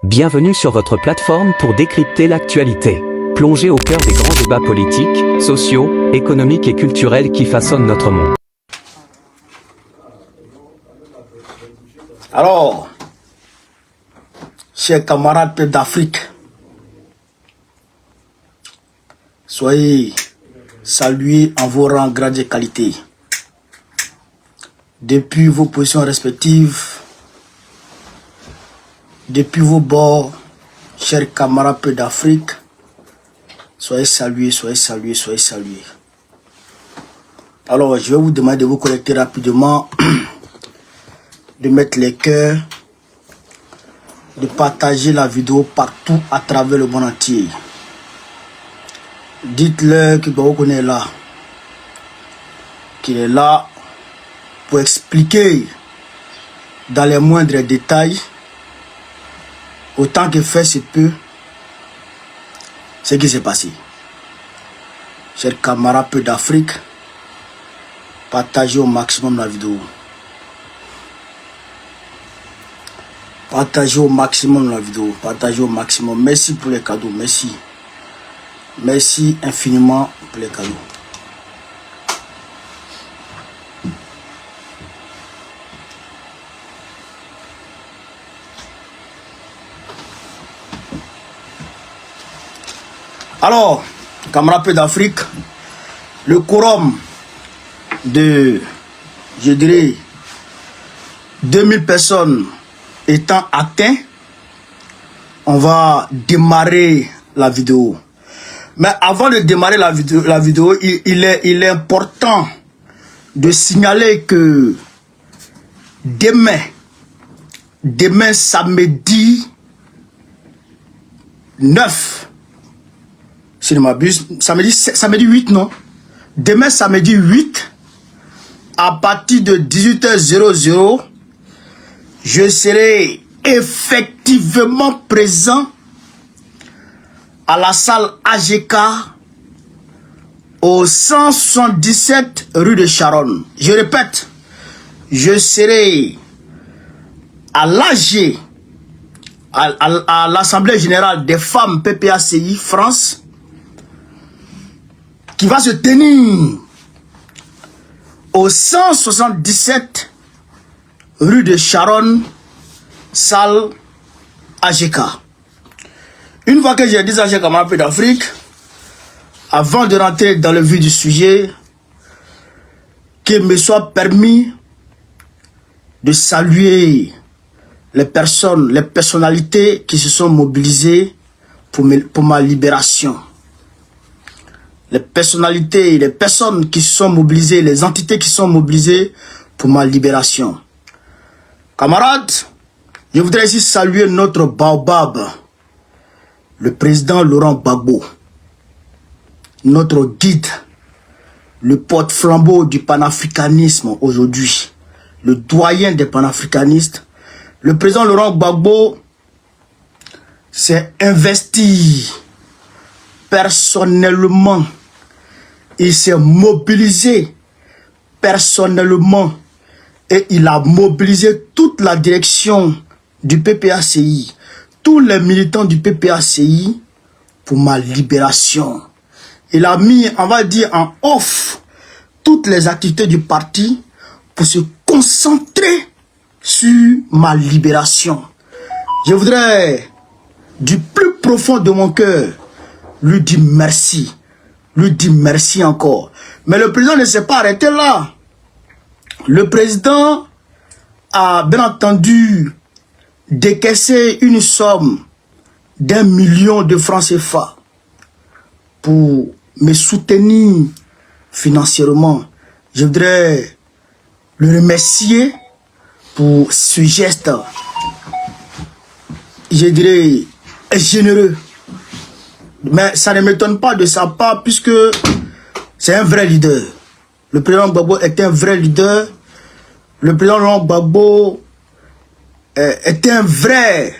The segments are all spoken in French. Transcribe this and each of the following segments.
Bienvenue sur votre plateforme pour décrypter l'actualité. Plongez au cœur des grands débats politiques, sociaux, économiques et culturels qui façonnent notre monde. Alors, chers camarades peuples d'Afrique, soyez salués en vos rangs, grades et qualités. Depuis vos positions respectives, depuis vos bords, chers camarades peuples d'Afrique, soyez salués, soyez salués, soyez salués. Alors, je vais vous demander de vous connecter rapidement, de mettre les cœurs, de partager la vidéo partout à travers le monde entier. Dites-leur que Babo est là, qu'il est là pour expliquer dans les moindres détails, autant que faire se peut, ce qui s'est passé. Chers camarades peu d'Afrique, partagez au maximum la vidéo. Partagez au maximum la vidéo. Partagez au maximum. Merci pour les cadeaux. Merci. Merci infiniment pour les cadeaux. Alors, camarades peu d'Afrique, le quorum de, je dirais, 2000 personnes étant atteint, on va démarrer la vidéo. Mais avant de démarrer la vidéo, il est important de signaler que demain samedi 9, si je ne m'abuse, samedi 8, non? Demain samedi 8, à partir de 18h00, je serai effectivement présent à la salle AGK au 177 rue de Charonne. Je répète, je serai à l'AG, à l'Assemblée Générale des Femmes PPACI France, qui va se tenir au 177 rue de Charonne, salle AGK. Une fois que j'ai dit ça, j'ai comme un peu d'Afrique, avant de rentrer dans le vif du sujet, qu'il me soit permis de saluer les personnes, les personnalités qui se sont mobilisées pour ma libération. Les personnalités, les personnes qui se sont mobilisées, les entités qui sont mobilisées pour ma libération. Camarades, je voudrais ici saluer notre baobab, le président Laurent Gbagbo, notre guide, le porte-flambeau du panafricanisme aujourd'hui, le doyen des panafricanistes. Le président Laurent Gbagbo s'est investi personnellement, il s'est mobilisé personnellement et il a mobilisé toute la direction du PPACI, tous les militants du PPACI pour ma libération. Il a mis, on va dire, en off toutes les activités du parti pour se concentrer sur ma libération. Je voudrais, du plus profond de mon cœur, lui dire merci. Lui dire merci encore. Mais le président ne s'est pas arrêté là. Le président a bien entendu décaissé une somme d'1 million de francs CFA pour me soutenir financièrement. Je voudrais le remercier pour ce geste, je dirais, généreux. Mais ça ne m'étonne pas de sa part puisque c'est un vrai leader. Le président Gbagbo est un vrai leader. Le président Laurent Gbagbo est un vrai,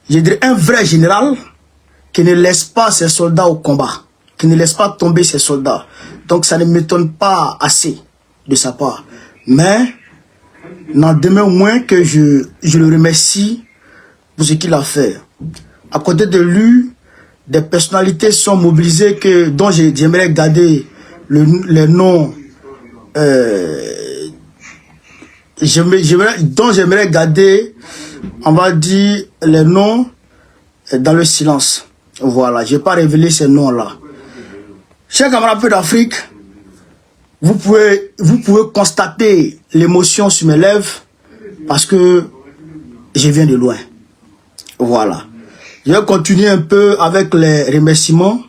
je dirais, un vrai général qui ne laisse pas ses soldats au combat, qui ne laisse pas tomber ses soldats. Donc ça ne m'étonne pas assez de sa part. Mais n'en demeure moins que je le remercie pour ce qu'il a fait. À côté de lui, des personnalités sont mobilisées dont j'aimerais garder les noms, dont j'aimerais garder, on va dire, les noms dans le silence. Voilà, je n'ai pas révélé ces noms-là. Chers camarades d'Afrique, vous pouvez constater l'émotion sur mes lèvres parce que je viens de loin. Voilà. Je vais continuer un peu avec les remerciements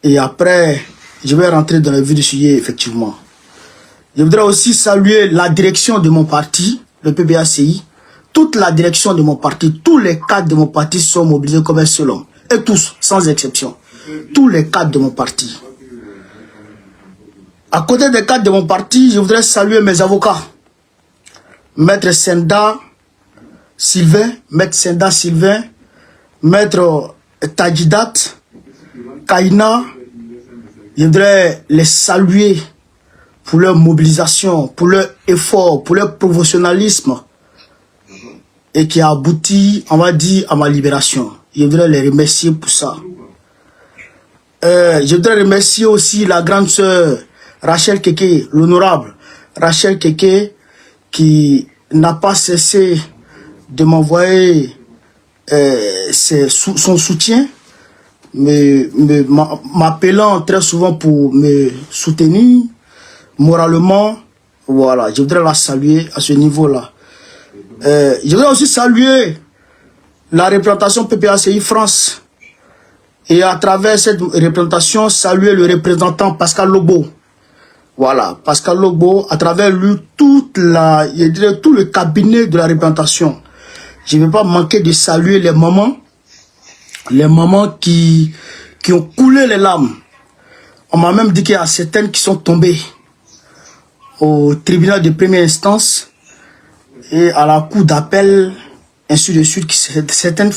et après, je vais rentrer dans le vif du sujet, effectivement. Je voudrais aussi saluer la direction de mon parti, le PBACI. Toute la direction de mon parti, tous les cadres de mon parti sont mobilisés comme un seul homme. Et tous, sans exception. Tous les cadres de mon parti. À côté des cadres de mon parti, je voudrais saluer mes avocats. Maître Senda Sylvain, Maître Tajidat, Kaina. Je voudrais les saluer pour leur mobilisation, pour leur effort, pour leur professionnalisme et qui a abouti, on va dire, à ma libération. Je voudrais les remercier pour ça. Je voudrais remercier aussi la grande sœur Rachel Keke, l'honorable Rachel Keke, qui n'a pas cessé de m'envoyer son soutien, m'appelant très souvent pour me soutenir moralement. Voilà, je voudrais la saluer à ce niveau-là. Je voudrais aussi saluer la représentation PPACI France et à travers cette représentation, saluer le représentant Pascal Logbo. Voilà, Pascal Logbo, à travers lui, tout le cabinet de la représentation. Je ne vais pas manquer de saluer les mamans qui ont coulé les larmes. On m'a même dit qu'il y a certaines qui sont tombées au tribunal de première instance et à la cour d'appel, ainsi de suite, certaines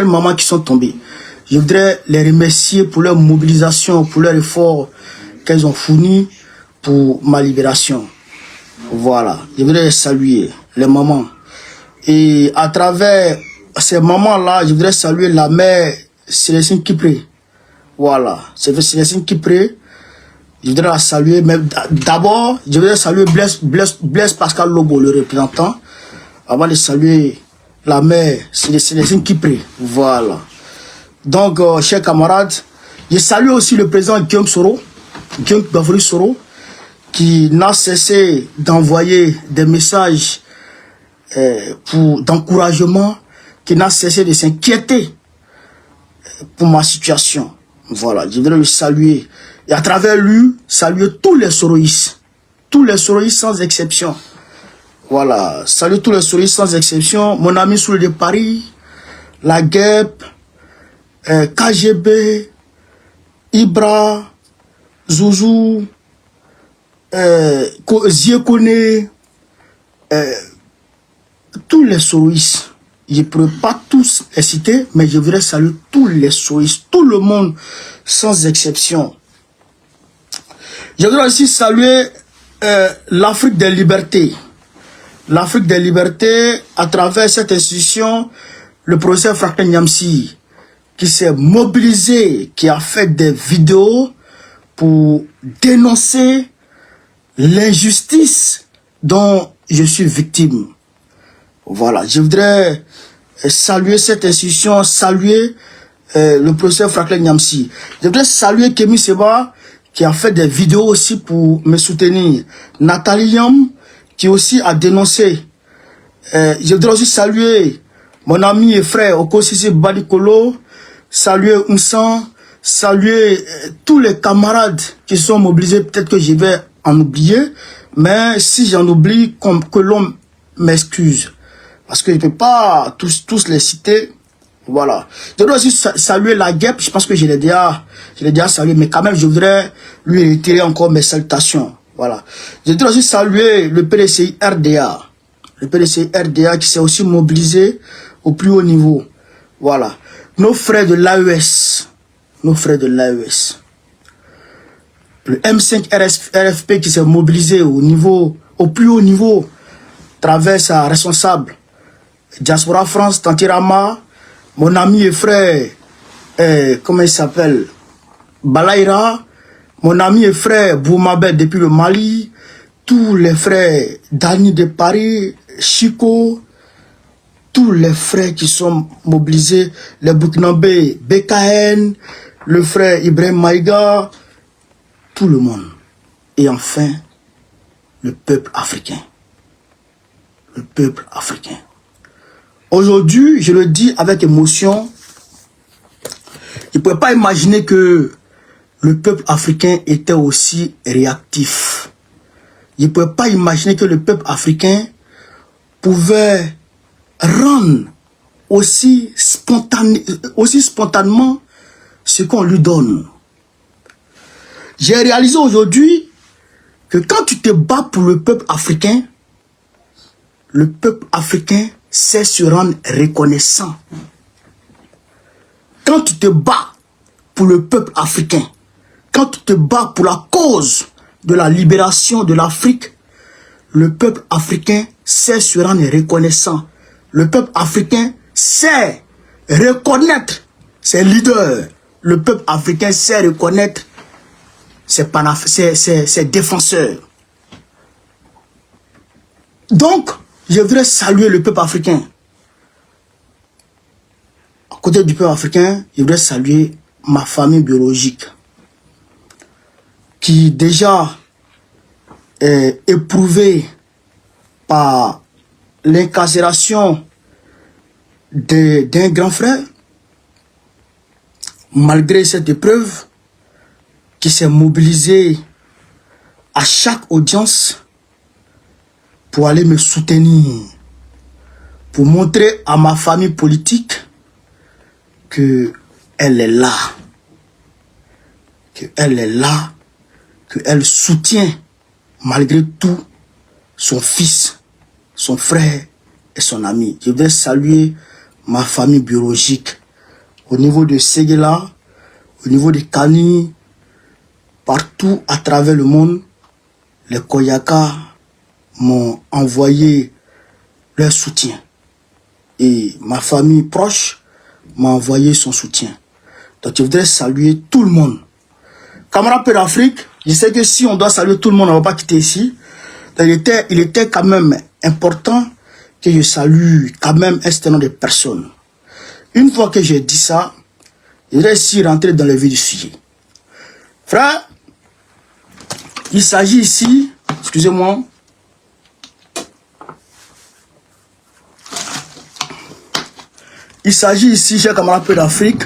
mamans qui sont tombées. Je voudrais les remercier pour leur mobilisation, pour leur effort qu'elles ont fourni pour ma libération. Voilà, je voudrais les saluer, les mamans. Et à travers ces mamans-là, je voudrais saluer la mère Célestine Kipré. Voilà, c'est Célestine Kipré. Je voudrais la saluer, mais d'abord, je voudrais saluer Blaise Pascal Lobo, le représentant, avant de saluer la mère Célestine Kipré. Voilà. Donc, chers camarades, je salue aussi le président Guillaume Bafoury Soro, qui n'a cessé d'envoyer des messages d'encouragement, qui n'a cessé de s'inquiéter pour ma situation. Voilà, je voudrais le saluer. Et à travers lui, saluer tous les soroïstes sans exception. Voilà, saluer tous les soroïstes sans exception. Mon ami Soul de Paris, la GEP, KGB, Ibra, Zouzou, Ziekone, tous les soroïstes. Je ne pourrais pas tous les citer, mais je voudrais saluer tous les soroïstes, tout le monde sans exception. Je voudrais aussi saluer l'Afrique des libertés. L'Afrique des libertés, à travers cette institution, le professeur Franklin Nyamsi, qui s'est mobilisé, qui a fait des vidéos pour dénoncer l'injustice dont je suis victime. Voilà, je voudrais saluer cette institution, saluer le professeur Franklin Nyamsi. Je voudrais saluer Kémy Seba, qui a fait des vidéos aussi pour me soutenir. Nathalie Yam, qui aussi a dénoncé. Je voudrais aussi saluer mon ami et frère Okosisi Badikolo, saluer Unsan, saluer tous les camarades qui sont mobilisés. Peut-être que je vais en oublier, mais si j'en oublie, que l'on m'excuse. Parce que je ne peux pas tous les citer. Voilà. Je dois aussi saluer la GEP. Je pense que je l'ai déjà salué. Mais quand même, je voudrais lui retirer encore mes salutations. Voilà. Je dois aussi saluer le PDCI RDA. Le PDCI RDA qui s'est aussi mobilisé au plus haut niveau. Voilà. Nos frères de l'AES. Nos frères de l'AES. Le M5 RFP qui s'est mobilisé au plus haut niveau, à travers sa responsable, Diaspora France, Tantirama, mon ami et frère, comment il s'appelle, Balaïra, mon ami et frère Boumabel depuis le Mali, tous les frères Dani de Paris, Chico, tous les frères qui sont mobilisés, les Burkinabés, BKN, le frère Ibrahim Maïga, tout le monde. Et enfin, le peuple africain. Le peuple africain. Aujourd'hui, je le dis avec émotion, je ne pouvais pas imaginer que le peuple africain était aussi réactif. Je ne pouvais pas imaginer que le peuple africain pouvait rendre aussi spontanément ce qu'on lui donne. J'ai réalisé aujourd'hui que quand tu te bats pour le peuple africain sait se rendre reconnaissant. Quand tu te bats pour le peuple africain, quand tu te bats pour la cause de la libération de l'Afrique, le peuple africain sait se rendre reconnaissant. Le peuple africain sait reconnaître ses leaders. Le peuple africain sait reconnaître ses défenseurs. Donc, je voudrais saluer le peuple africain. À côté du peuple africain, je voudrais saluer ma famille biologique qui déjà est éprouvée par l'incarcération d'un grand frère. Malgré cette épreuve, qui s'est mobilisé à chaque audience pour aller me soutenir, pour montrer à ma famille politique qu'elle est là, qu'elle soutient malgré tout son fils, son frère et son ami. Je voudrais saluer ma famille biologique au niveau de Séguéla, au niveau de Kani, partout à travers le monde. Les Koyaka m'ont envoyé leur soutien. Et ma famille proche m'a envoyé son soutien. Donc je voudrais saluer tout le monde. Camarades Père d'Afrique, je sais que si on doit saluer tout le monde, on ne va pas quitter ici. Donc il était quand même important que je salue quand même un certain nombre de personnes. Une fois que j'ai dit ça, je vais ici rentrer dans le vif du sujet. Frère, il s'agit ici, excusez-moi, il s'agit ici, chers camarades Père d'Afrique,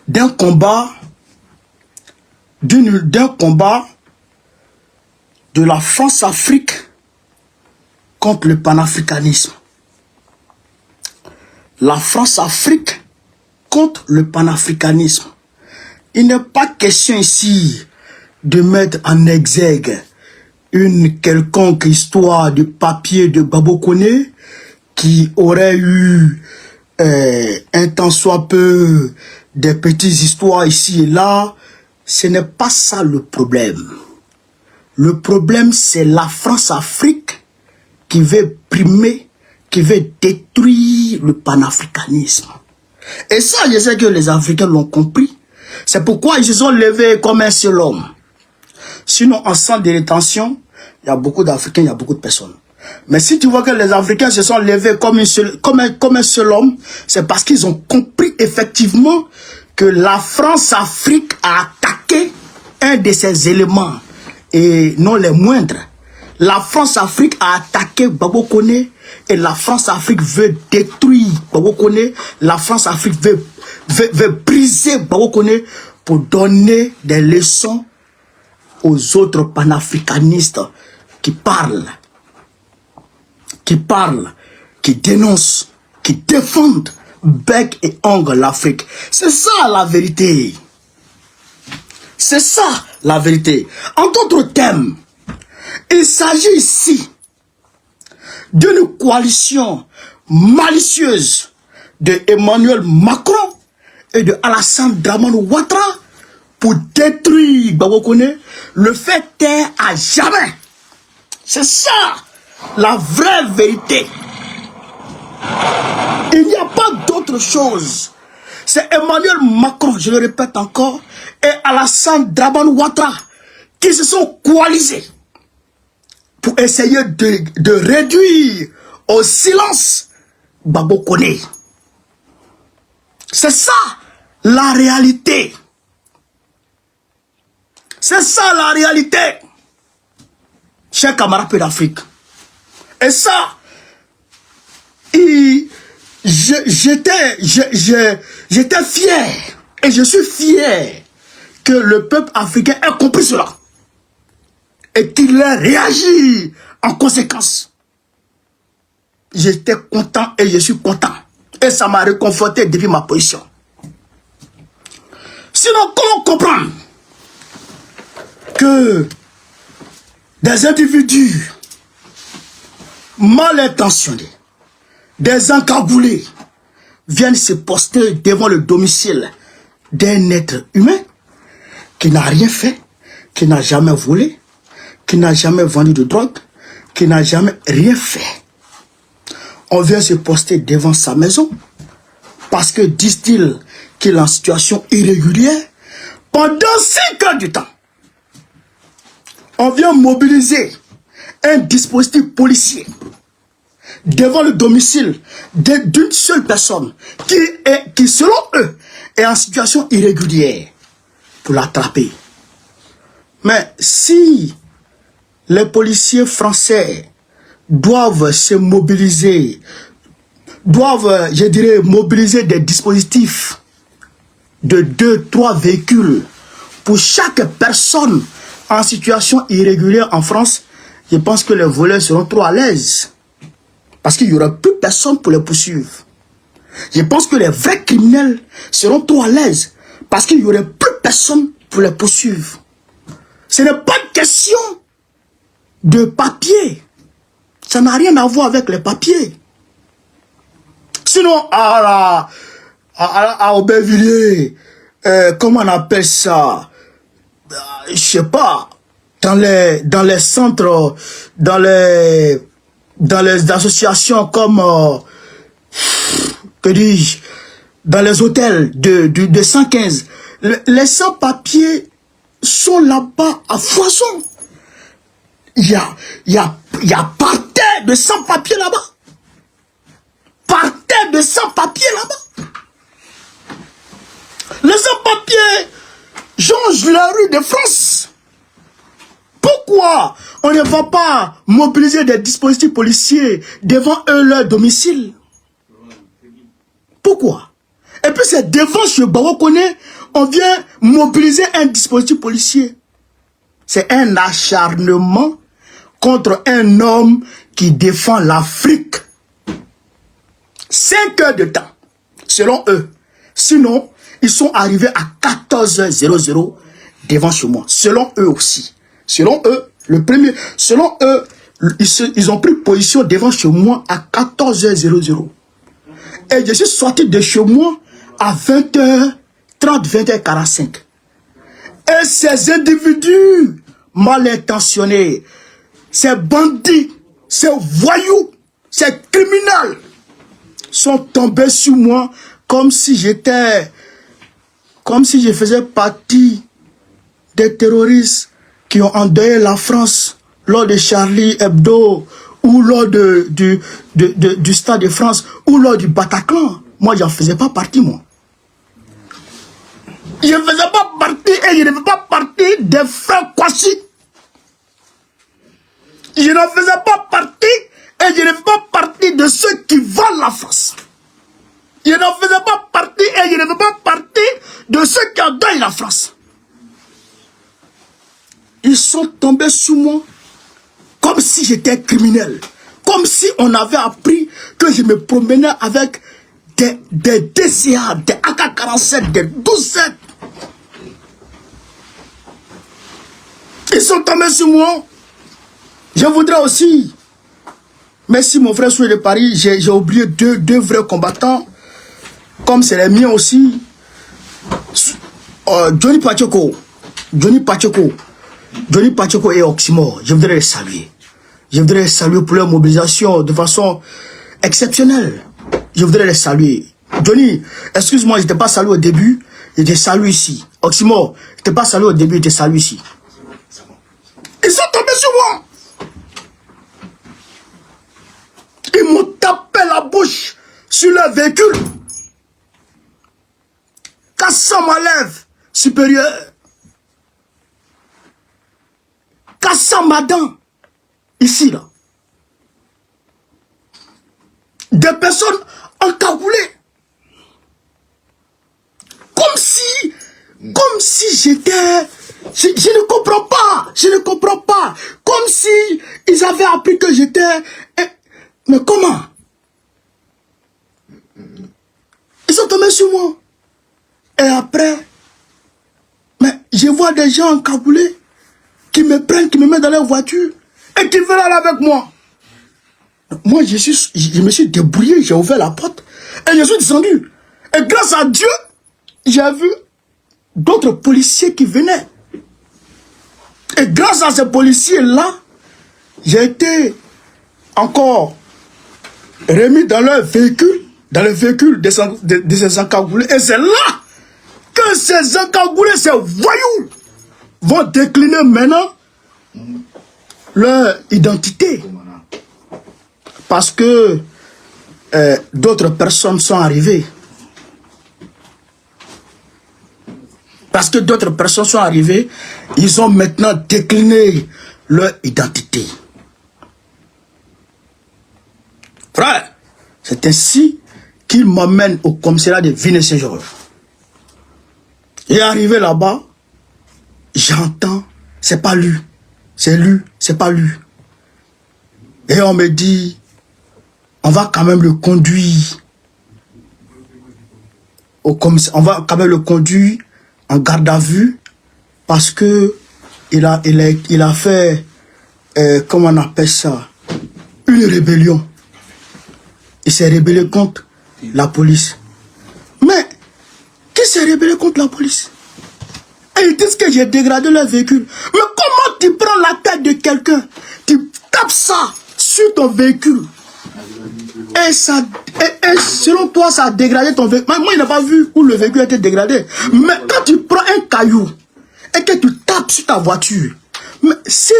d'un combat, de la France-Afrique contre le panafricanisme. La France-Afrique contre le panafricanisme. Il n'est pas question ici de mettre en exergue une quelconque histoire de papier de Babo Koné qui aurait eu un tant soit peu des petites histoires ici et là. Ce n'est pas ça le problème. Le problème, c'est la France-Afrique qui veut primer, qui veut détruire le panafricanisme. Et ça, je sais que les Africains l'ont compris. C'est pourquoi ils se sont levés comme un seul homme. Sinon, en centre de rétention, il y a beaucoup d'Africains, il y a beaucoup de personnes. Mais si tu vois que les Africains se sont levés comme un seul homme, c'est parce qu'ils ont compris effectivement que la France-Afrique a attaqué un de ses éléments, et non les moindres. La France-Afrique a attaqué Babo Koné, et la France-Afrique veut détruire Babo Koné. La France-Afrique veut briser Babo Koné pour donner des leçons aux autres panafricanistes qui parlent, qui dénoncent, qui défendent bec et ongle l'Afrique. C'est ça la vérité. C'est ça la vérité. En d'autres termes, il s'agit ici d'une coalition malicieuse de Emmanuel Macron et de Alassane Dramane Ouattara pour détruire Babo Koné, le fait taire à jamais. C'est ça la vraie vérité. Il n'y a pas d'autre chose. C'est Emmanuel Macron, je le répète encore, et Alassane Dramane Ouattara qui se sont coalisés pour essayer de réduire au silence Babo Koné. C'est ça la réalité. C'est ça la réalité. Chers camarades d'Afrique. Et ça, j'étais fier. Et je suis fier que le peuple africain ait compris cela. Et qu'il ait réagi en conséquence. J'étais content et je suis content. Et ça m'a réconforté depuis ma position. Sinon, comment comprendre que des individus mal intentionnés, des encagoulés, viennent se poster devant le domicile d'un être humain qui n'a rien fait, qui n'a jamais volé, qui n'a jamais vendu de drogue, qui n'a jamais rien fait. On vient se poster devant sa maison parce que disent-ils qu'il est en situation irrégulière pendant 5 heures du temps. On vient mobiliser un dispositif policier devant le domicile d'une seule personne qui, selon eux, est en situation irrégulière pour l'attraper. Mais si les policiers français doivent se mobiliser, doivent, je dirais, mobiliser des dispositifs de 2-3 véhicules pour chaque personne en situation irrégulière en France, je pense que les voleurs seront trop à l'aise. Parce qu'il n'y aura plus personne pour les poursuivre. Je pense que les vrais criminels seront trop à l'aise. Parce qu'il n'y aurait plus personne pour les poursuivre. Ce n'est pas une question de papier. Ça n'a rien à voir avec les papiers. Sinon, à Aubervilliers, comment on appelle ça? Je sais pas. Dans les centres, dans les associations comme, que dis-je, dans les hôtels de 115, les sans-papiers sont là-bas à foison. Il y a par terre de sans-papiers là-bas. Par terre de sans-papiers là-bas. Les sans-papiers changent la rue de France. Pourquoi on ne va pas mobiliser des dispositifs policiers devant eux, leur domicile? Pourquoi? Et puis c'est devant chez Babo Koné, on vient mobiliser un dispositif policier. C'est un acharnement contre un homme qui défend l'Afrique. 5 heures de temps, selon eux. Sinon, ils sont arrivés à 14h00 devant chez moi. Selon eux aussi. Selon eux, selon eux, ils ont pris position devant chez moi à 14h00. Et je suis sorti de chez moi à 20h30, 20h45. Et ces individus mal intentionnés, ces bandits, ces voyous, ces criminels sont tombés sur moi comme si je faisais partie des terroristes qui ont endeuillé la France lors de Charlie Hebdo ou lors du Stade de France ou lors du Bataclan. Moi, j'en faisais pas partie, moi. Je ne faisais pas partie et je ne faisais pas partie des frères Kouassi. Je ne faisais pas partie et je ne faisais pas partie de ceux qui volent la France. Je ne faisais pas partie et je ne faisais pas partie de ceux qui endeuillent la France. Ils sont tombés sur moi comme si j'étais criminel. Comme si on avait appris que je me promenais avec des DCA, des AK-47, des 12-7. Ils sont tombés sur moi. Je voudrais aussi, merci mon frère Soué de Paris, j'ai oublié deux vrais combattants, comme c'est les miens aussi. Johnny Pacheco et Oxymore, je voudrais les saluer. Je voudrais les saluer pour leur mobilisation de façon exceptionnelle. je voudrais les saluer. Johnny, excuse-moi, je t'ai pas salué au début, je te salue ici. Oxymore, je t'ai pas salué au début, je te salue ici. Ils sont tombés sur moi. Ils m'ont tapé la bouche sur le véhicule. Cassant ma lèvre supérieure. Cassant ma dent. Ici, là. Des personnes encagoulées. Comme si j'étais... Je ne comprends pas. Je ne comprends pas. Comme si ils avaient appris que j'étais... Mais comment? Ils sont tombés sur moi. Et après, mais je vois des gens encagoulés qui me prennent, qui me mettent dans leur voiture et qui veulent aller avec moi. Moi, je me suis débrouillé, j'ai ouvert la porte et je suis descendu. Et grâce à Dieu, j'ai vu d'autres policiers qui venaient. Et grâce à ces policiers-là, j'ai été encore remis dans leur véhicule, dans le véhicule de ces encagoulés. Et c'est là que ces encagoulés, ces voyous, vont décliner maintenant leur identité. Parce que d'autres personnes sont arrivées. Parce que d'autres personnes sont arrivées, ils ont maintenant décliné leur identité. Frère, c'est ainsi qu'ils m'emmènent au commissariat de Villeneuve-Saint-Georges. Et arrivé là-bas, j'entends, c'est pas lui, c'est lui, c'est pas lui. Et on me dit, on va quand même le conduire au commissariat, on va quand même le conduire en garde à vue parce que il a fait, comment on appelle ça, une rébellion. Il s'est rébellé contre la police. Mais, qui s'est rébellé contre la police? Et ils disent que j'ai dégradé leur véhicule. Mais comment tu prends la tête de quelqu'un, tu tapes ça sur ton véhicule et selon toi, ça a dégradé ton véhicule. Moi, il n'a pas vu où le véhicule a été dégradé. Mais quand tu prends un caillou et que tu tapes sur ta voiture, mais si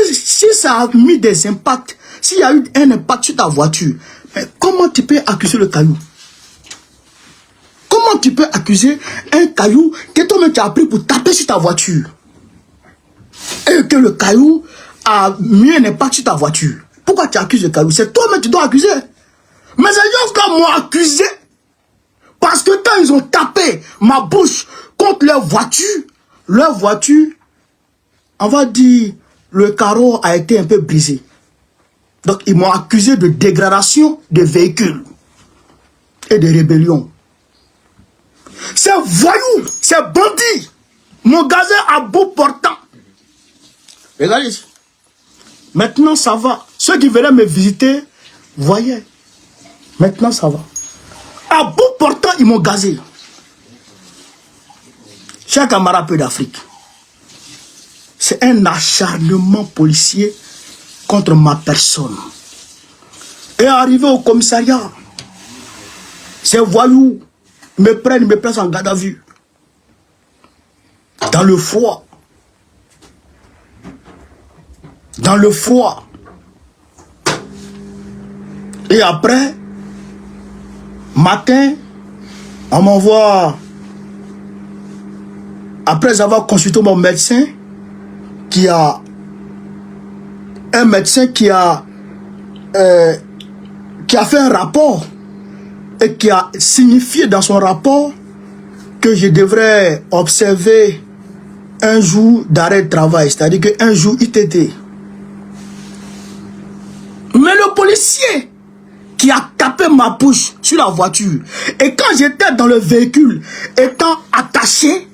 ça a mis des impacts, s'il y a eu un impact sur ta voiture, mais comment tu peux accuser le caillou? Comment tu peux accuser un caillou que toi-même tu as pris pour taper sur ta voiture et que le caillou a mis un impact sur ta voiture? Pourquoi tu accuses le caillou? C'est toi-même qui dois accuser. Mais ces gens-là m'ont accusé parce que quand ils ont tapé ma bouche contre leur voiture, on va dire, le carreau a été un peu brisé. Donc ils m'ont accusé de dégradation des véhicules et de rébellion. Ces voyous, ces bandits m'ont gazé à bout portant. Regardez ici. Maintenant ça va. Ceux qui venaient me visiter voyaient. Maintenant ça va. À bout portant, ils m'ont gazé. Chers camarades peu d'Afrique, c'est un acharnement policier contre ma personne. Et arrivé au commissariat, ces voyous me prennent, me placent en garde à vue. Dans le froid. Dans le froid. Et après, matin, on m'envoie, après avoir consulté mon médecin, qui a fait un rapport et qui a signifié dans son rapport que je devrais observer un jour d'arrêt de travail, c'est-à-dire qu'un jour ITT. Mais le policier qui a tapé ma bouche sur la voiture, et quand j'étais dans le véhicule, étant attaché,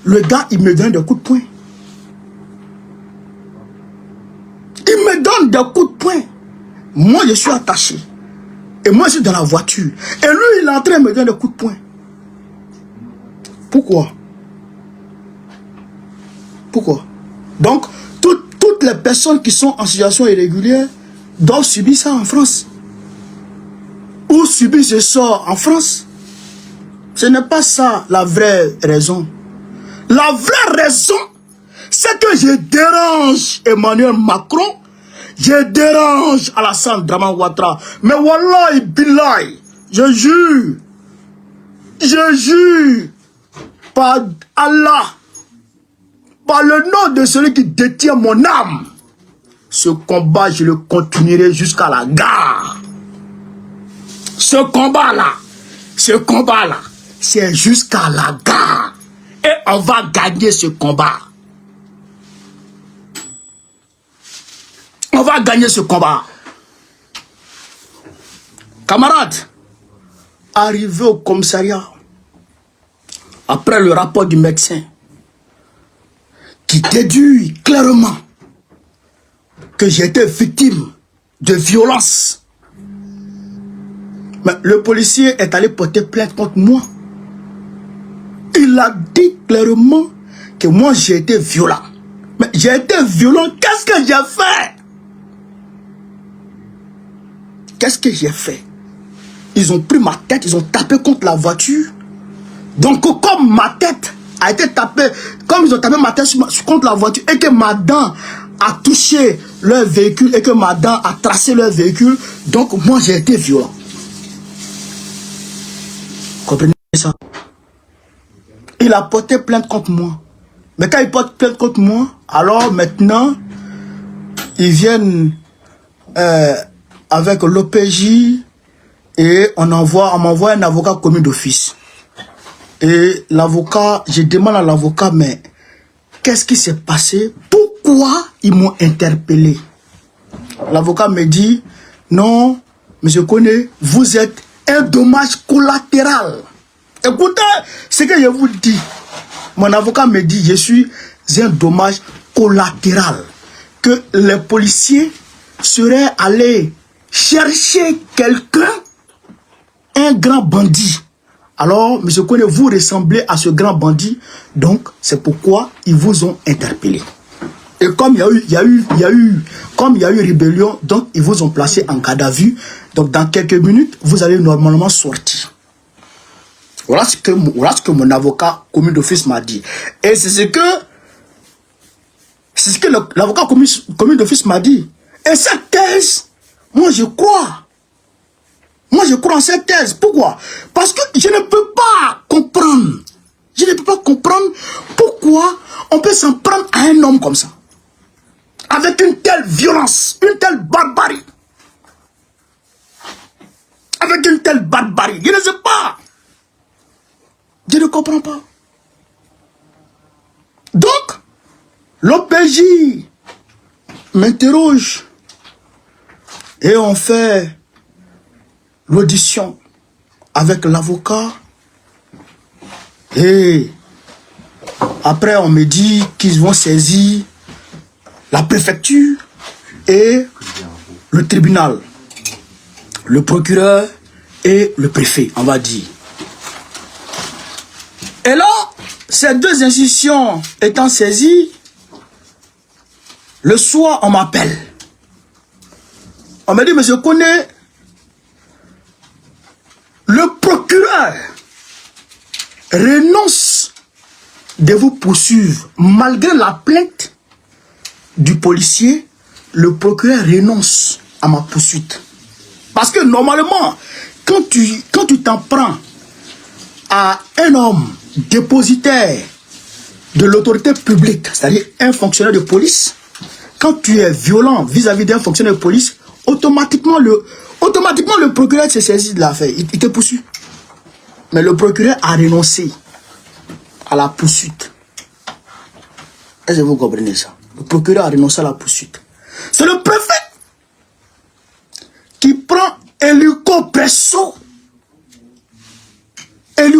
le gars, il me donne des coups de poing. Il me donne des coups de poing. Moi, je suis attaché. Et moi, je suis dans la voiture. Et lui, il est en train de me donner des coups de poing. Pourquoi? Pourquoi? Donc, toutes les personnes qui sont en situation irrégulière doivent subir ça en France. ou subir ce sort en France. Ce n'est pas ça la vraie raison. La vraie raison, c'est que je dérange Emmanuel Macron, je dérange Alassane Draman Ouattara. Mais wallahi billahi, je jure, par Allah, par le nom de celui qui détient mon âme, ce combat, je le continuerai jusqu'à la gare. Ce combat-là, c'est jusqu'à la gare. Et on va gagner ce combat. On va gagner ce combat. Camarades, arrivé au commissariat, après le rapport du médecin, qui déduit clairement que j'ai été victime de violence. Mais le policier est allé porter plainte contre moi. Il a dit clairement que moi j'ai été violent. Mais j'ai été violent, qu'est-ce que j'ai fait? Qu'est-ce que j'ai fait? Ils ont pris ma tête, ils ont tapé contre la voiture. Donc comme ma tête a été tapée, comme ils ont tapé ma tête contre la voiture et que ma dent a touché leur véhicule et que ma dent a tracé leur véhicule, donc moi j'ai été violent. Comprenez ça? Il a porté plainte contre moi. Mais quand il porte plainte contre moi, alors maintenant, ils viennent avec l'OPJ et on m'envoie un avocat commis d'office. Et l'avocat, je demande à l'avocat, mais qu'est-ce qui s'est passé? Pourquoi ils m'ont interpellé? L'avocat me dit, non, monsieur Koné, vous êtes un dommage collatéral. Écoutez ce que je vous dis. Mon avocat me dit, je suis un dommage collatéral. Que les policiers seraient allés chercher quelqu'un, un grand bandit. Alors, monsieur Koné, vous ressemblez à ce grand bandit, donc c'est pourquoi ils vous ont interpellé. Et comme il y a eu rébellion, donc ils vous ont placé en garde à vue. Donc dans quelques minutes, vous allez normalement sortir. Voilà ce que mon avocat commis d'office m'a dit. Et c'est ce que l'avocat commis d'office m'a dit. Et cette thèse, moi je crois. Moi, je crois en cette thèse. Pourquoi? Parce que je ne peux pas comprendre. Je ne peux pas comprendre pourquoi on peut s'en prendre à un homme comme ça. Avec une telle violence, une telle barbarie. Avec une telle barbarie. Je ne sais pas. Je ne comprends pas. Donc, l'OPJ m'interroge. Et on fait l'audition avec l'avocat et après on me dit qu'ils vont saisir la préfecture et le tribunal, le procureur et le préfet, on va dire. Et là, ces deux institutions étant saisies, le soir on m'appelle. On me dit, monsieur Koné, le procureur renonce de vous poursuivre. Malgré la plainte du policier, le procureur renonce à ma poursuite. Parce que normalement, quand tu t'en prends à un homme dépositaire de l'autorité publique, c'est-à-dire un fonctionnaire de police, quand tu es violent vis-à-vis d'un fonctionnaire de police, automatiquement le procureur se saisit de l'affaire, il te poursuit. Mais le procureur a renoncé à la poursuite. Est-ce que vous comprenez ça? Le procureur a renoncé à la poursuite. C'est le préfet qui prend hélico presso, un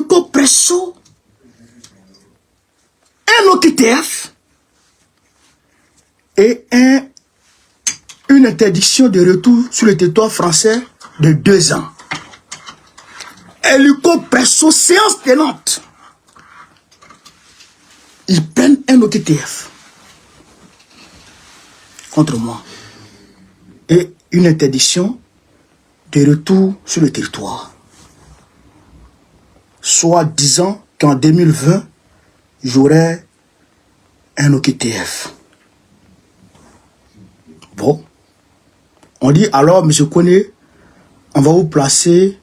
OQTF et une interdiction de retour sur le territoire français de 2 ans. Hélico presso, séance tenante. Ils prennent un OQTF contre moi et une interdiction de retour sur le territoire. Soit disant qu'en 2020, j'aurai un OQTF. Bon. On dit alors, M. Kone, on va vous placer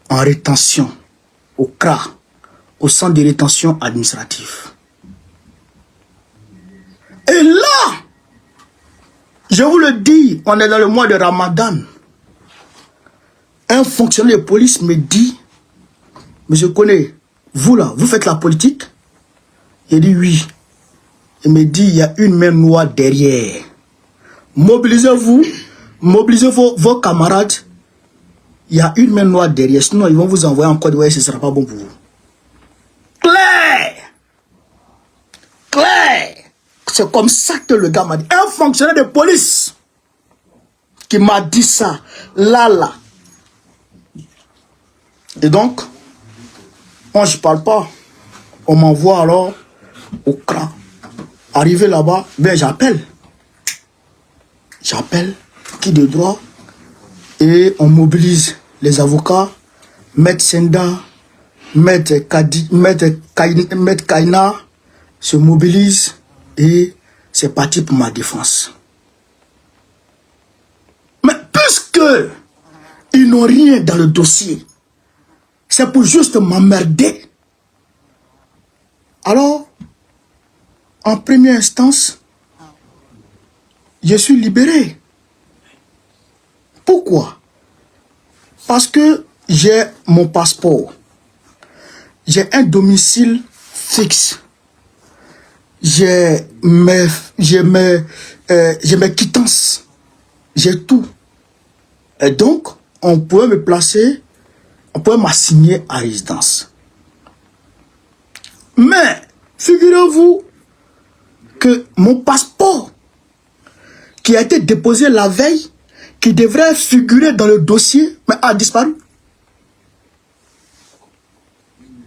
en rétention, au CRA, au centre de rétention administrative. Et là, je vous le dis, on est dans le mois de Ramadan. Un fonctionnaire de police me dit, M. Kone, vous là, vous faites la politique? Il dit oui. Il me dit, il y a une main noire derrière. Mobilisez-vous, mobilisez vos camarades. Il y a une main noire derrière, sinon ils vont vous envoyer en Côte d'Ivoire et ce ne sera pas bon pour vous. Claire! Claire! C'est comme ça que le gars m'a dit. Un fonctionnaire de police qui m'a dit ça, là. Et donc, moi je parle pas. On m'envoie alors au CRA. Arrivé là-bas, ben j'appelle. J'appelle qui de droit et on mobilise les avocats, Maître Senda, Maître Kaina se mobilise et c'est parti pour ma défense. Mais puisque ils n'ont rien dans le dossier, c'est pour juste m'emmerder. Alors, en première instance, je suis libéré. Pourquoi? Parce que j'ai mon passeport. J'ai un domicile fixe. J'ai mes quittances. J'ai tout. Et donc, on pouvait me placer, on pouvait m'assigner à résidence. Mais, figurez-vous que mon passeport qui a été déposé la veille, qui devrait figurer dans le dossier, mais a disparu.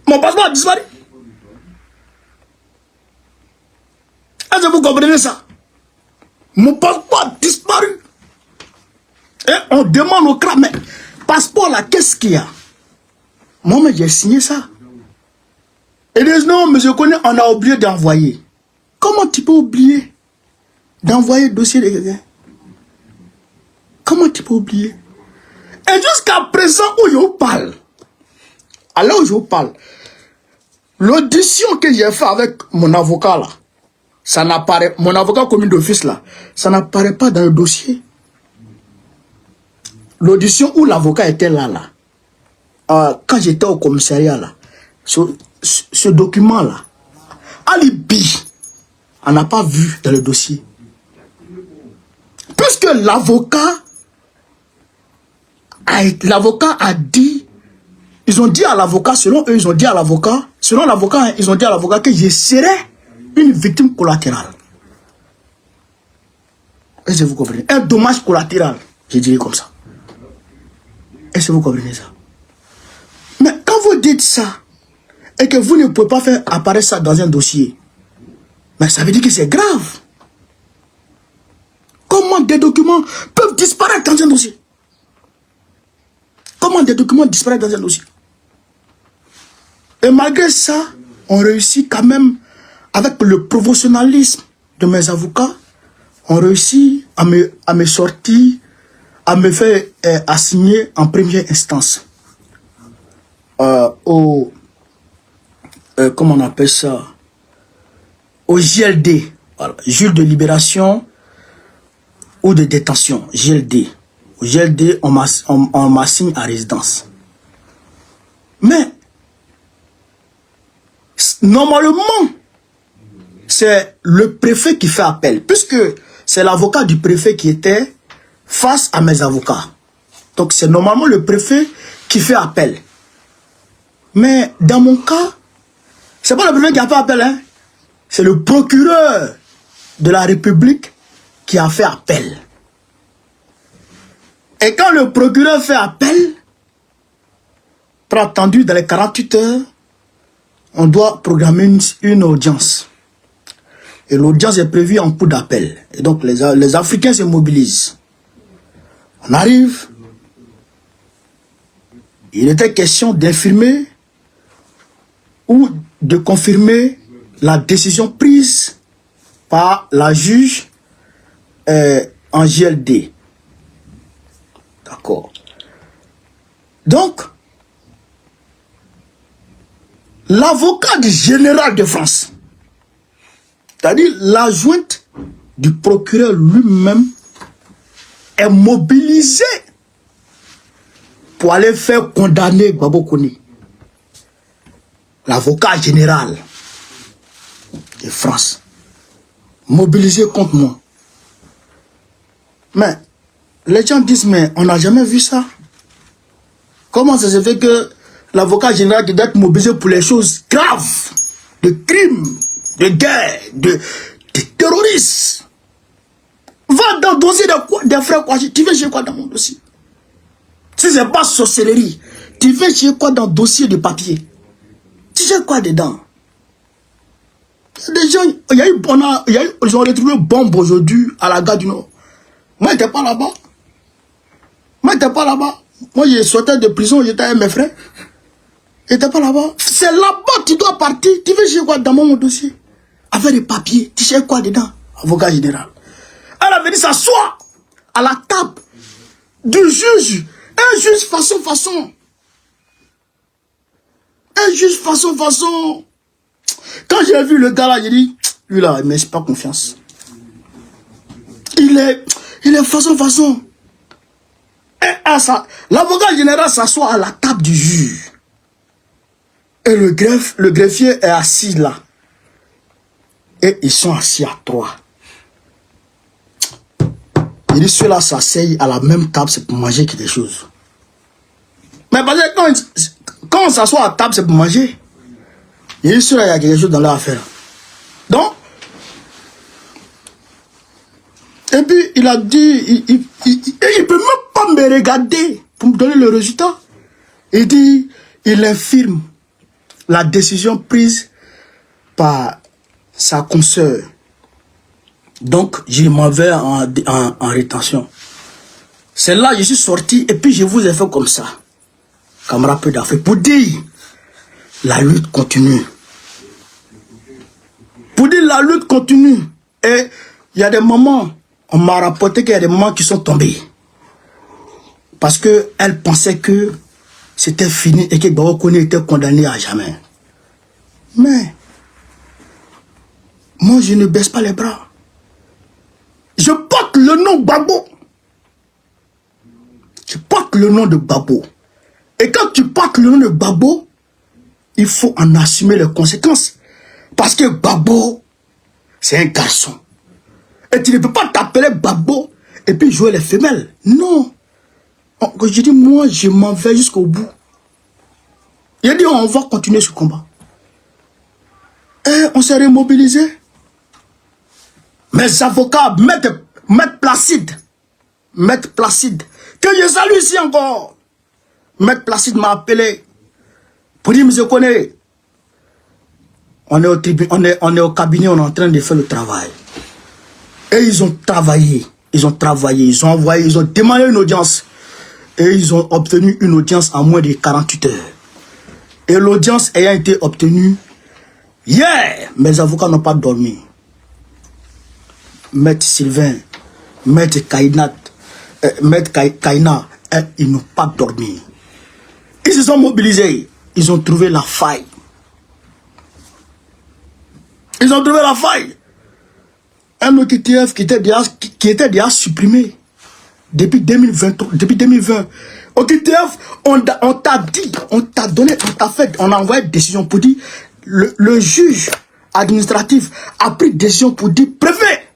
Mon passeport a disparu. Est-ce que vous comprenez ça? Mon passeport a disparu. Et on demande au CRA, mais passeport là, qu'est-ce qu'il y a? Moi, j'ai signé ça. Et disent non, monsieur Kone, on a oublié d'envoyer. Comment tu peux oublier d'envoyer le dossier de quelqu'un? Comment tu peux oublier? Et jusqu'à présent où je vous parle, à l'heure où je vous parle, l'audition que j'ai fait avec mon avocat là, ça n'apparaît, mon avocat commis d'office là, ça n'apparaît pas dans le dossier. L'audition où l'avocat était là, quand j'étais au commissariat là, ce document là, alibi, on n'a pas vu dans le dossier. Puisque l'avocat a dit, ils ont dit à l'avocat, selon eux, ils ont dit à l'avocat, selon l'avocat, ils ont dit à l'avocat que je serais une victime collatérale. Est-ce que vous comprenez? Un dommage collatéral, je dirais comme ça. Est-ce que vous comprenez ça? Mais quand vous dites ça, et que vous ne pouvez pas faire apparaître ça dans un dossier, mais ça veut dire que c'est grave. Comment des documents peuvent disparaître dans un dossier? Comment des documents disparaissent dans un dossier? Et malgré ça, on réussit quand même, avec le professionnalisme de mes avocats, on réussit à me sortir, à me faire assigner en première instance comment on appelle ça? Au JLD, voilà, juge de libération ou de détention, JLD. Au JLD, on m'assigne à résidence. Mais, normalement, c'est le préfet qui fait appel, puisque c'est l'avocat du préfet qui était face à mes avocats. Donc, c'est normalement le préfet qui fait appel. Mais, dans mon cas, c'est pas le préfet qui a fait appel, hein. C'est le procureur de la République qui a fait appel. Et quand le procureur fait appel, très attendu dans les 48 heures, on doit programmer une audience. Et l'audience est prévue en cours d'appel. Et donc les Africains se mobilisent. On arrive, Il était question d'infirmer ou de confirmer la décision prise par la juge en JLD. D'accord. Donc, l'avocat général de France, c'est-à-dire l'adjointe du procureur lui-même, est mobilisé pour aller faire condamner Gbagbo Kone. L'avocat général de France, mobilisé contre moi. Mais les gens disent, mais on n'a jamais vu ça. Comment ça se fait que l'avocat général doit être mobilisé pour les choses graves, de crimes, de guerre, de terroristes? Va dans le dossier des frères Kouachi. Tu veux chez quoi dans mon dossier? Si c'est pas sorcellerie, tu veux chez quoi dans le dossier de papier? Tu sais quoi dedans? Des gens, ils ont retrouvé une bombe aujourd'hui à la gare du Nord. Moi, j'étais pas là-bas. Moi, je sortais de prison, j'étais avec mes frères. J'étais pas là-bas. C'est là-bas que tu dois partir. Tu veux chez quoi dans mon dossier? Avec des papiers. Tu sais quoi dedans? Avocat général. Elle avait dit s'asseoir à la table du juge. Un juge façon. Un juge façon. Quand j'ai vu le gars là, j'ai dit, lui là, il ne m'inspire pas confiance. Il est façon. L'avocat général s'assoit à la table du juge. Et le greffier est assis là. Et ils sont assis à 3. Il dit, ceux-là s'asseyent à la même table, c'est pour manger quelque chose. Mais parce que quand on s'assoit à table, c'est pour manger. Il dit, ceux-là, il y a quelque chose dans leur affaire. Donc, et puis il a dit, il ne peut même pas me regarder pour me donner le résultat. Il dit, il infirme la décision prise par sa consoeur. Donc, je m'en vais en rétention. C'est là que je suis sorti et puis je vous ai fait comme ça. Camarade peu d'Afrique. Pour dire, la lutte continue. Pour dire, la lutte continue. Et il y a des moments, on m'a rapporté qu'il y a des moments qui sont tombés. Parce qu'elle pensait que c'était fini et que Gbagbo Kone était condamné à jamais. Mais, moi je ne baisse pas les bras. Je porte le nom Gbagbo. Je porte le nom de Gbagbo. Et quand tu portes le nom de Gbagbo, il faut en assumer les conséquences. Parce que Gbagbo, c'est un garçon. Et tu ne peux pas t'appeler Gbagbo et puis jouer les femelles. Non. Je dis, moi, je m'en vais jusqu'au bout. Il a dit, on va continuer ce combat. Et on s'est remobilisé. Mes avocats, Maître Placide, que je salue ici encore. Maître Placide m'a appelé pour dire, monsieur Kone, on est au cabinet, on est en train de faire le travail. Et ils ont travaillé, ils ont envoyé, ils ont demandé une audience. Et ils ont obtenu une audience en moins de 48 heures. Et l'audience ayant été obtenue, hier, mes avocats n'ont pas dormi. Maître Sylvain, Maître Kaina, ils n'ont pas dormi. Ils se sont mobilisés. Ils ont trouvé la faille. Un OQTF qui était déjà supprimé depuis 2020. OQTF, on t'a dit, on t'a donné, on a envoyé une décision pour dire, le juge administratif a pris décision pour dire, préfet,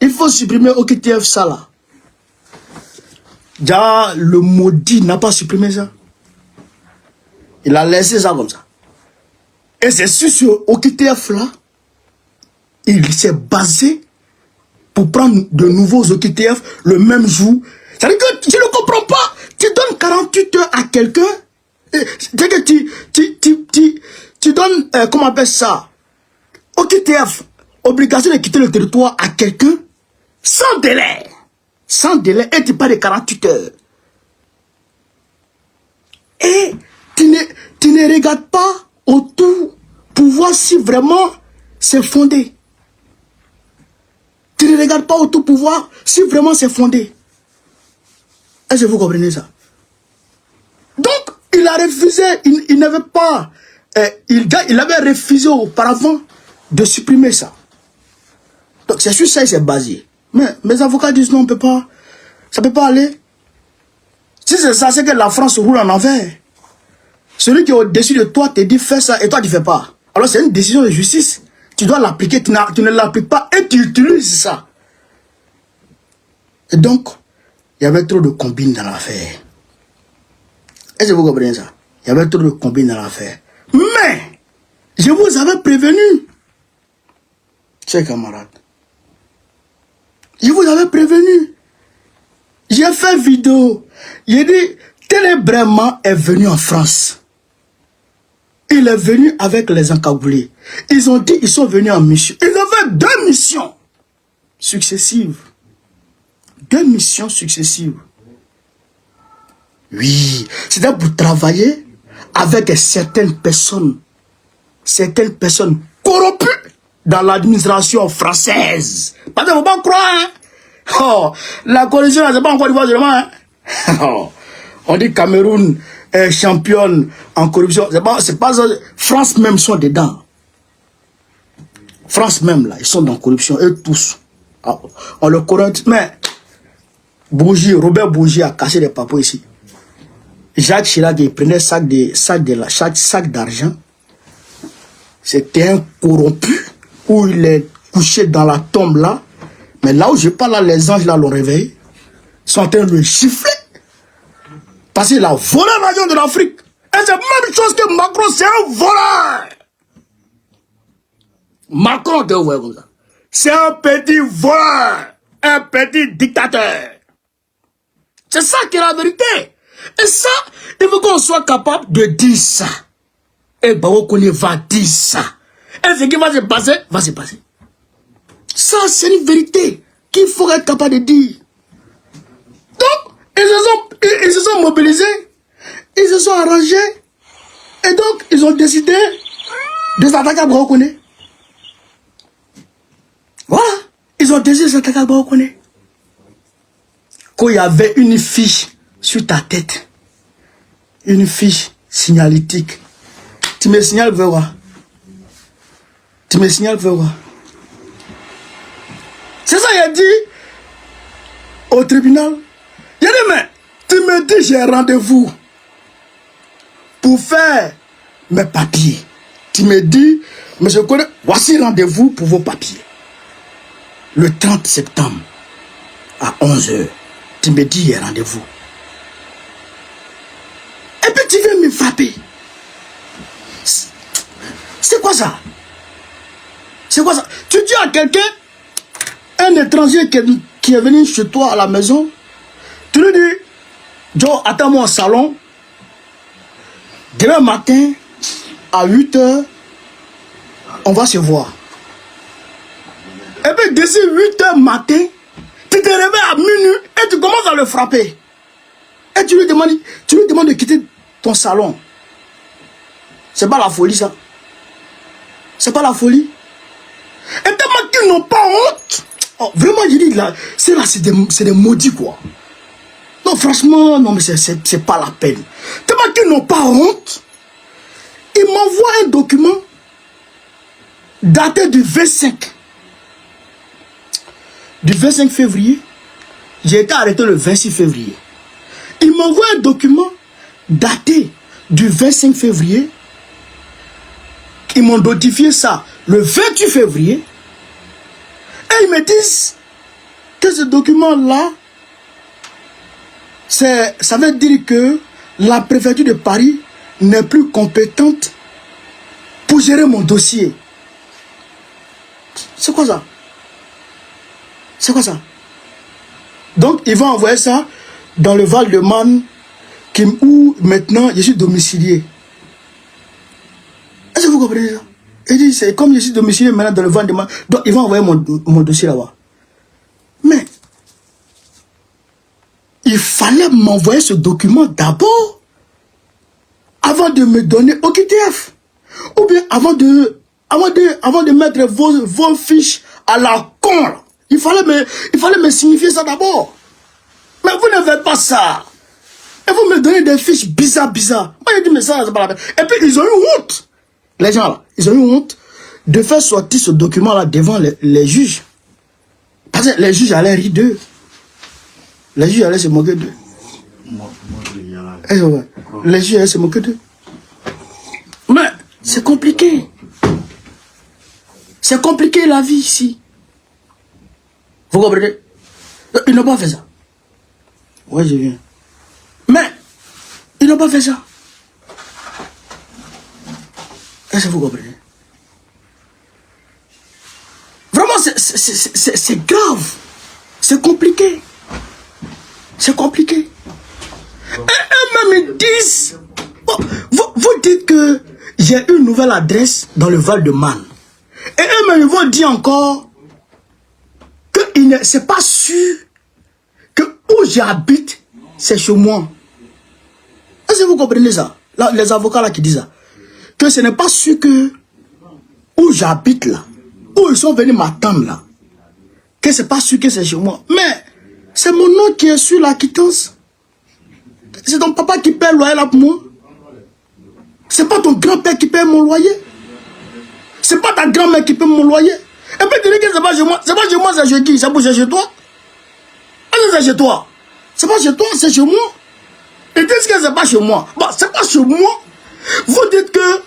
il faut supprimer OQTF ça là. Déjà, le maudit n'a pas supprimé ça. Il a laissé ça comme ça. Et c'est sur ce OQTF là, il s'est basé pour prendre de nouveaux OQTF le même jour. C'est-à-dire que tu ne comprends pas. Tu donnes 48 heures à quelqu'un. C'est-à-dire que tu donnes, comment on appelle ça, OQTF, obligation de quitter le territoire à quelqu'un sans délai. Sans délai, et tu parles de 48 heures. Et tu ne regardes pas autour pour voir si vraiment c'est fondé. Tu ne regardes pas autour pour voir si vraiment c'est fondé. Est-ce que vous comprenez ça? Donc, il a refusé, il n'avait pas, il avait refusé auparavant de supprimer ça. Donc, c'est sur ça qu'il s'est basé. Mais mes avocats disent non, on peut pas, ça ne peut pas aller. Si c'est ça, c'est que la France roule en envers. Celui qui est au-dessus de toi te dit fais ça et toi tu ne fais pas. Alors c'est une décision de justice. Tu dois l'appliquer, tu ne l'appliques pas et tu utilises ça. Et donc, il y avait trop de combines dans l'affaire. Est-ce que vous comprenez ça? Il y avait trop de combines dans l'affaire. Mais, je vous avais prévenu, chers camarades. Je vous avais prévenu. J'ai fait vidéo. J'ai dit, Télébraiement est venu en France. Il est venu avec les encagoulés. Ils ont dit qu'ils sont venus en mission. Ils ont fait 2 missions successives. 2 missions successives. Oui, c'était pour travailler avec certaines personnes corrompues dans l'administration française. Parce qu'il ne faut pas croire, hein? Oh, la corruption, c'est pas encore du seulement, hein? Oh, on dit Cameroun est championne en corruption. C'est pas ça. France même sont dedans. France même, là, ils sont dans la corruption, eux tous. On le corrompt. Mais, Robert Bourgi a cassé les papos ici. Jacques Chirac, il prenait sac d'argent. C'était un corrompu où il est couché dans la tombe là. Mais là où je parle, là, les anges là l'ont réveillé. Ils sont en train de le chiffler. Parce qu'il a volé l'argent de l'Afrique. Et c'est la même chose que Macron, c'est un voleur. Macron, comme ça. C'est un petit voleur. Un petit dictateur. C'est ça qui est la vérité. Et ça, il faut qu'on soit capable de dire ça. Et Baokone va dire ça. Et ce qui va se passer, va se passer. Ça, c'est une vérité qu'il faut être capable de dire. Donc, ils se sont mobilisés. Ils se sont arrangés. Et donc, ils ont décidé de s'attaquer à Baokone. Voilà. Ils ont décidé de s'attaquer à Baokone. Quand il y avait une fiche sur ta tête, une fiche signalétique, tu me signales, veux voir. Tu me signales, veux voir. C'est ça, il a dit au tribunal. Il a dit, mais tu me dis, j'ai rendez-vous pour faire mes papiers. Tu me dis, mais je connais, voici rendez-vous pour vos papiers. Le 30 septembre à 11 h. Tu me dis, il y a rendez-vous. Et puis tu viens me frapper. C'est quoi ça? C'est quoi ça? Tu dis à quelqu'un, un étranger qui est venu chez toi à la maison, tu lui dis, Joe, attends-moi au salon. Demain matin, à 8 h, on va se voir. Et puis d'ici 8 h matin, tu te réveilles à minuit et tu commences à le frapper. Et tu lui demandes de quitter ton salon. C'est pas la folie, ça. C'est pas la folie. Et tellement qu'ils n'ont pas honte. Oh, vraiment, je dis là, c'est des maudits, quoi. Non, franchement, non, mais c'est pas la peine. Tellement qu'ils n'ont pas honte. Ils m'envoient un document daté du 25. Du 25 février. J'ai été arrêté le 26 février. Ils m'envoient un document daté du 25 février. Ils m'ont notifié ça le 28 février. Et ils me disent que ce document-là, ça veut dire que la préfecture de Paris n'est plus compétente pour gérer mon dossier. C'est quoi ça? C'est quoi ça? Donc, ils vont envoyer ça dans le Val-de-Marne où maintenant je suis domicilié. Est-ce que vous comprenez ça? Il dit, c'est comme je suis domicilié maintenant dans le Val-de-Marne, donc ils vont envoyer mon dossier là-bas. Mais, il fallait m'envoyer ce document d'abord. avant de me donner au QTF. Ou bien avant de mettre vos fiches à la con. Là. Il fallait me signifier ça d'abord. Mais vous ne faites pas ça. Et vous me donnez des fiches bizarres. Moi, j'ai dit, mais ça, c'est pas la peine. Et puis, ils ont eu honte. Les gens, là, ils ont eu honte de faire sortir ce document-là devant les juges. Parce que les juges allaient rire d'eux. Les juges allaient se moquer d'eux. Les juges allaient se moquer d'eux. Mais, c'est compliqué. C'est compliqué, la vie, ici. Vous comprenez? Ils n'ont pas fait ça. Ouais, je viens. Mais, ils n'ont pas fait ça. Est-ce que vous comprenez? Vraiment, c'est grave. C'est compliqué. C'est compliqué. Et eux-mêmes, ils disent... Vous dites que j'ai une nouvelle adresse dans le Val-de-Marne. Et eux-mêmes, ils vont dire encore que c'est pas sûr que où j'habite, c'est chez moi. Est-ce que vous comprenez ça? Là, les avocats là qui disent ça. Que ce n'est pas sûr que où j'habite là, où ils sont venus m'attendre là, que c'est pas sûr que c'est chez moi. Mais c'est mon nom qui est sur la quittance. C'est ton papa qui paie le loyer là pour moi. C'est pas ton grand-père qui paie mon loyer. C'est pas ta grand-mère qui paie mon loyer. Et puis tu dis que c'est pas chez moi. C'est pas chez moi, c'est chez qui? C'est pour chez toi? Est-ce que c'est chez toi? C'est pas chez toi, c'est chez moi. Ils disent que c'est pas chez moi. Bon, c'est pas chez moi. Vous dites que...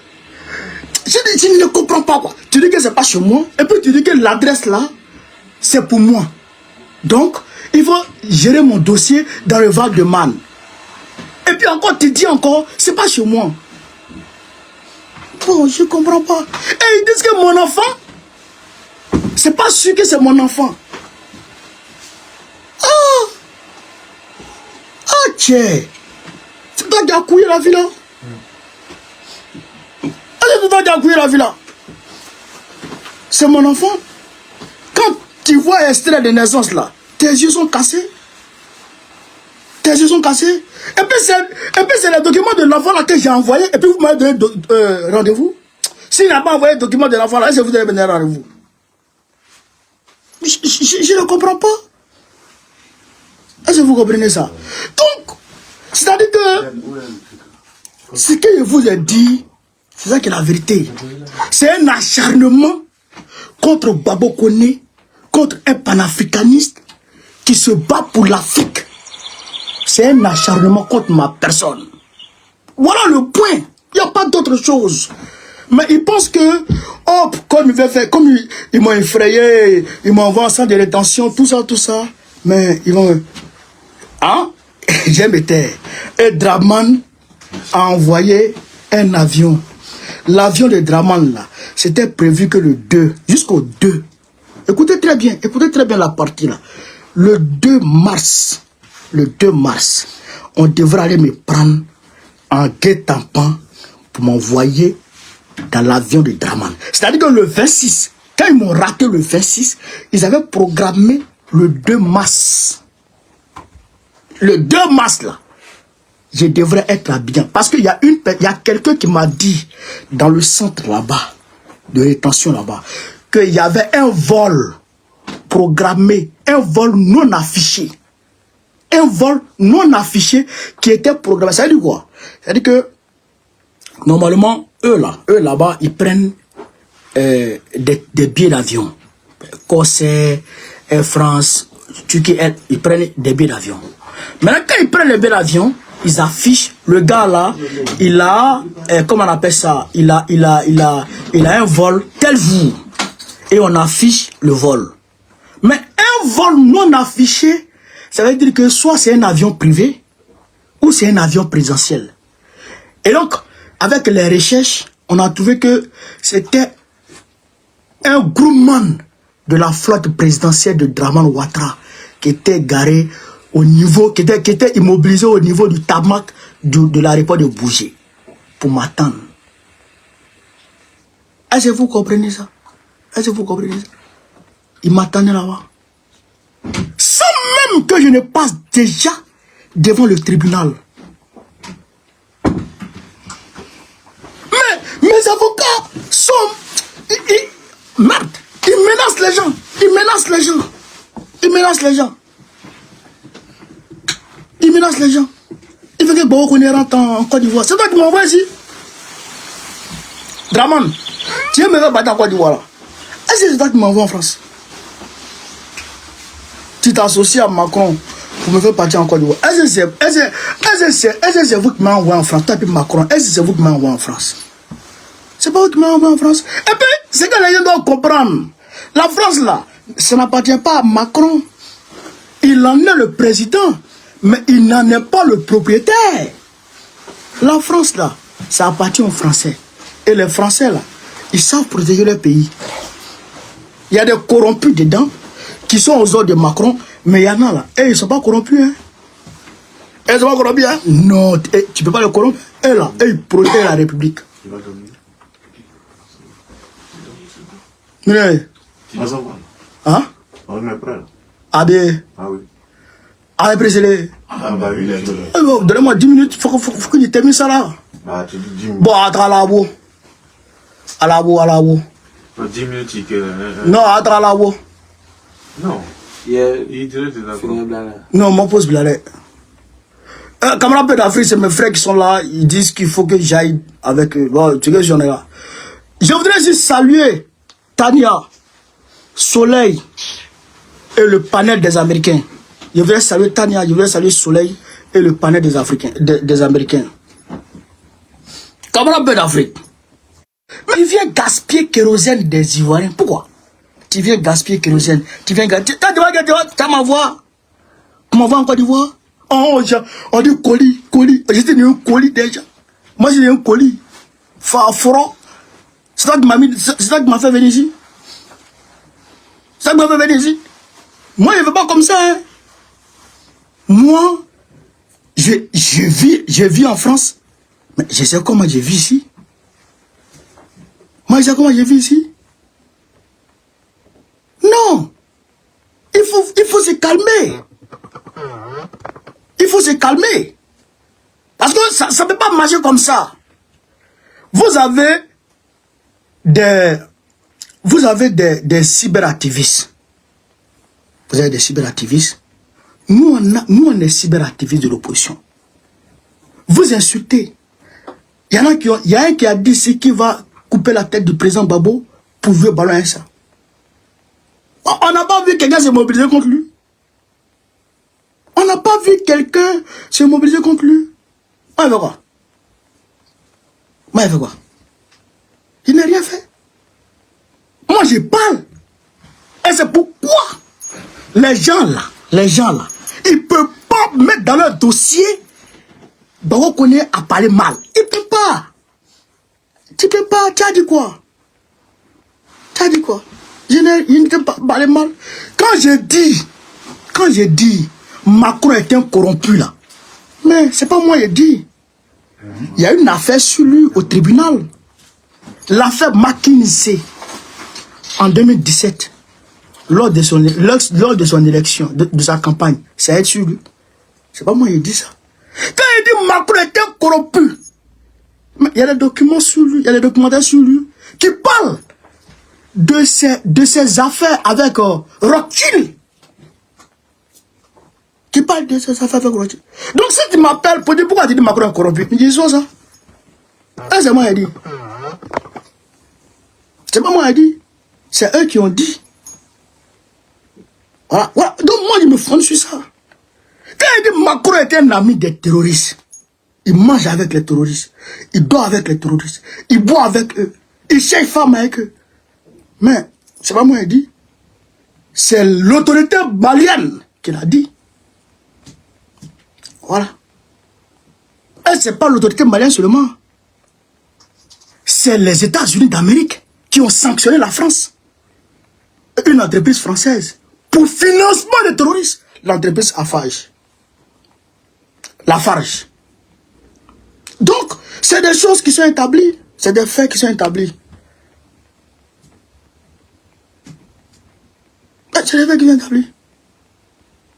Je ne comprends pas quoi. Tu dis que c'est pas chez moi. Et puis tu dis que l'adresse là, c'est pour moi. Donc, il faut gérer mon dossier dans le Val-de-Marne. Et puis encore, tu dis encore, c'est pas chez moi. Bon, je comprends pas. Et ils disent que mon enfant, c'est pas sûr que c'est mon enfant. Tiens. C'est toi qui as couillé la vie là. C'est toi qui as couillé la vie là. C'est mon enfant. Quand tu vois extrait de naissance là, tes yeux sont cassés. Tes yeux sont cassés. Et puis c'est le document de l'enfant là que j'ai envoyé. Et puis vous m'avez donné rendez-vous. S'il n'a pas envoyé le document de l'enfant là, est-ce que vous allez venir rendez-vous? Je ne comprends pas. Est-ce que vous comprenez ça? Donc, c'est-à-dire que ce que je vous ai dit, c'est ça qui est la vérité. C'est un acharnement contre Babo Koné, contre un panafricaniste qui se bat pour l'Afrique. C'est un acharnement contre ma personne. Voilà le point. Il n'y a pas d'autre chose. Mais ils pensent que, oh, comme ils veulent faire, comme ils m'ont effrayé, ils m'ont envoyé en centre de rétention, tout ça. Mais ils vont... Hein? J'aime terre. Et Draman a envoyé un avion. L'avion de Draman, là, c'était prévu que le 2, jusqu'au 2. Écoutez très bien la partie, là. Le 2 mars, on devrait aller me prendre en guet-apens pour m'envoyer dans l'avion de Draman. C'est-à-dire que le 26, quand ils m'ont raté le 26, ils avaient programmé le 2 mars. Le 2 mars, là, je devrais être à bien. Parce qu'il y a quelqu'un qui m'a dit, dans le centre là-bas, de rétention là-bas, qu'il y avait un vol programmé, un vol non affiché. Un vol non affiché qui était programmé. Ça veut dire quoi? Ça veut dire que, normalement, eux là-bas, ils prennent des billets d'avion. Corsair, Air France, Turquie, ils prennent des billets d'avion. Maintenant, quand ils prennent les billets d'avion, ils affichent, le gars là, il a, comment on appelle ça, il a un vol tel jour. Et on affiche le vol. Mais un vol non affiché, ça veut dire que soit c'est un avion privé, ou c'est un avion présidentiel. Et donc, avec les recherches, on a trouvé que c'était un groupement de la flotte présidentielle de Draman Ouattara qui était garé au niveau, qui était immobilisé au niveau du tarmac de l'aéroport de Bougé pour m'attendre. Est-ce que vous comprenez ça? Est-ce que vous comprenez ça? Ils m'attendaient là-bas. Sans même que je ne passe déjà devant le tribunal. les gens. Il menace les gens. Il veut que Boko rentre en Côte d'Ivoire. C'est toi qui m'envoies ici. Draman, tu veux me faire battre en Côte d'Ivoire là? Est-ce que c'est toi qui m'envoie en France? Tu t'associes à Macron pour me faire partir en Côte d'Ivoire. Est-ce que c'est vous qui m'avez envoyé en France? Tapez Macron. Est-ce que c'est vous qui m'avez envoyé en France? C'est pas vous qui m'avez envoyé en France. Et puis, c'est que les gens doivent comprendre. La France là, ça n'appartient pas à Macron. Il en est le président, mais il n'en est pas le propriétaire. La France là, ça appartient aux Français. Et les Français là, ils savent protéger leur pays. Il y a des corrompus dedans qui sont aux ordres de Macron, mais il y en a là. Et ils ne sont pas corrompus. Hein. Et ils ne sont pas corrompus. Hein. Non, tu ne peux pas les corrompre. Et là, ils protègent la République. Mais, hein? Ah oui. Ah, président. Donnez-moi 10 minutes, il faut que je termine ça là. Bon, à la boue. À la boue. 10 minutes, non, à la boue. Non. Non, mon poste blague. Camarade d'Afrique, c'est mes frères qui sont là. Ils disent qu'il faut que j'aille avec eux. Bon, tu sais, j'en ai là. Je voudrais juste saluer Tania, Soleil et le panel des Américains. Je voudrais saluer Tania, je voudrais saluer Soleil et le panel des Africains, des Américains. Camarade d'Afrique. Mais tu viens gaspiller kérosène des Ivoiriens. Pourquoi? Tu viens gaspiller kérosène. Tu viens gaspiller. Tu as ma voix. Comment va en Côte d'Ivoire? Oh, on dit colis. J'étais né un colis déjà. Moi, j'ai un colis. Faro. C'est ça qui m'a fait venir ici. C'est ça qui m'a fait venir ici. Moi, je ne veux pas comme ça. Hein. Moi, je vis en France. Mais je sais comment je vis ici. Moi, je sais comment je vis ici. Non. Il faut se calmer. Il faut se calmer. Parce que ça ne peut pas marcher comme ça. Vous avez des cyberactivistes. Vous avez des cyberactivistes. Nous, on est cyberactivistes de l'opposition. Vous insultez. Il y a un qui a dit ce qui va couper la tête du président Babo pour jouer ballon à ça. On n'a pas vu quelqu'un se mobiliser contre lui. On n'a pas vu quelqu'un se mobiliser contre lui. Moi, il fait quoi? Moi, il fait quoi? Il n'a rien fait. Moi, je parle. Et c'est pourquoi les gens là, ils ne peuvent pas mettre dans leur dossier Babo Koné a parlé mal. Ils ne peuvent pas. Tu peux pas. Tu as dit quoi? Je ne peux pas parler mal. Quand j'ai dit Macron est un corrompu là, mais c'est pas moi qui ai dit. Il y a une affaire sur lui au tribunal. L'affaire McKinsey en 2017, lors de son élection, de sa campagne, ça a été sur lui. C'est pas moi qui ai dit ça. Quand il dit Macron est un corrompu, mais il y a des documents sur lui, il y a des documentaires sur lui qui parlent de ses affaires avec Rothschild. Qui parle de ses affaires avec Rothschild. Donc si tu m'appelles pour dire pourquoi tu dis Macron est corrompu, je dis ça. C'est moi qui ai dit. C'est pas moi qui ai dit. C'est eux qui ont dit. Voilà. Donc moi je me fonde sur ça. Quand il dit Macron est un ami des terroristes, il mange avec les terroristes, il dort avec les terroristes, il boit avec eux, il cherche femme avec eux. Mais c'est pas moi qui ai dit. C'est l'autorité malienne qui l'a dit. Voilà. Et c'est pas l'autorité malienne seulement. C'est les États-Unis d'Amérique qui ont sanctionné la France. Une entreprise française pour financement des terroristes. L'entreprise Lafarge. Donc, c'est des choses qui sont établies. C'est des faits qui sont établis. C'est des faits qui sont établis.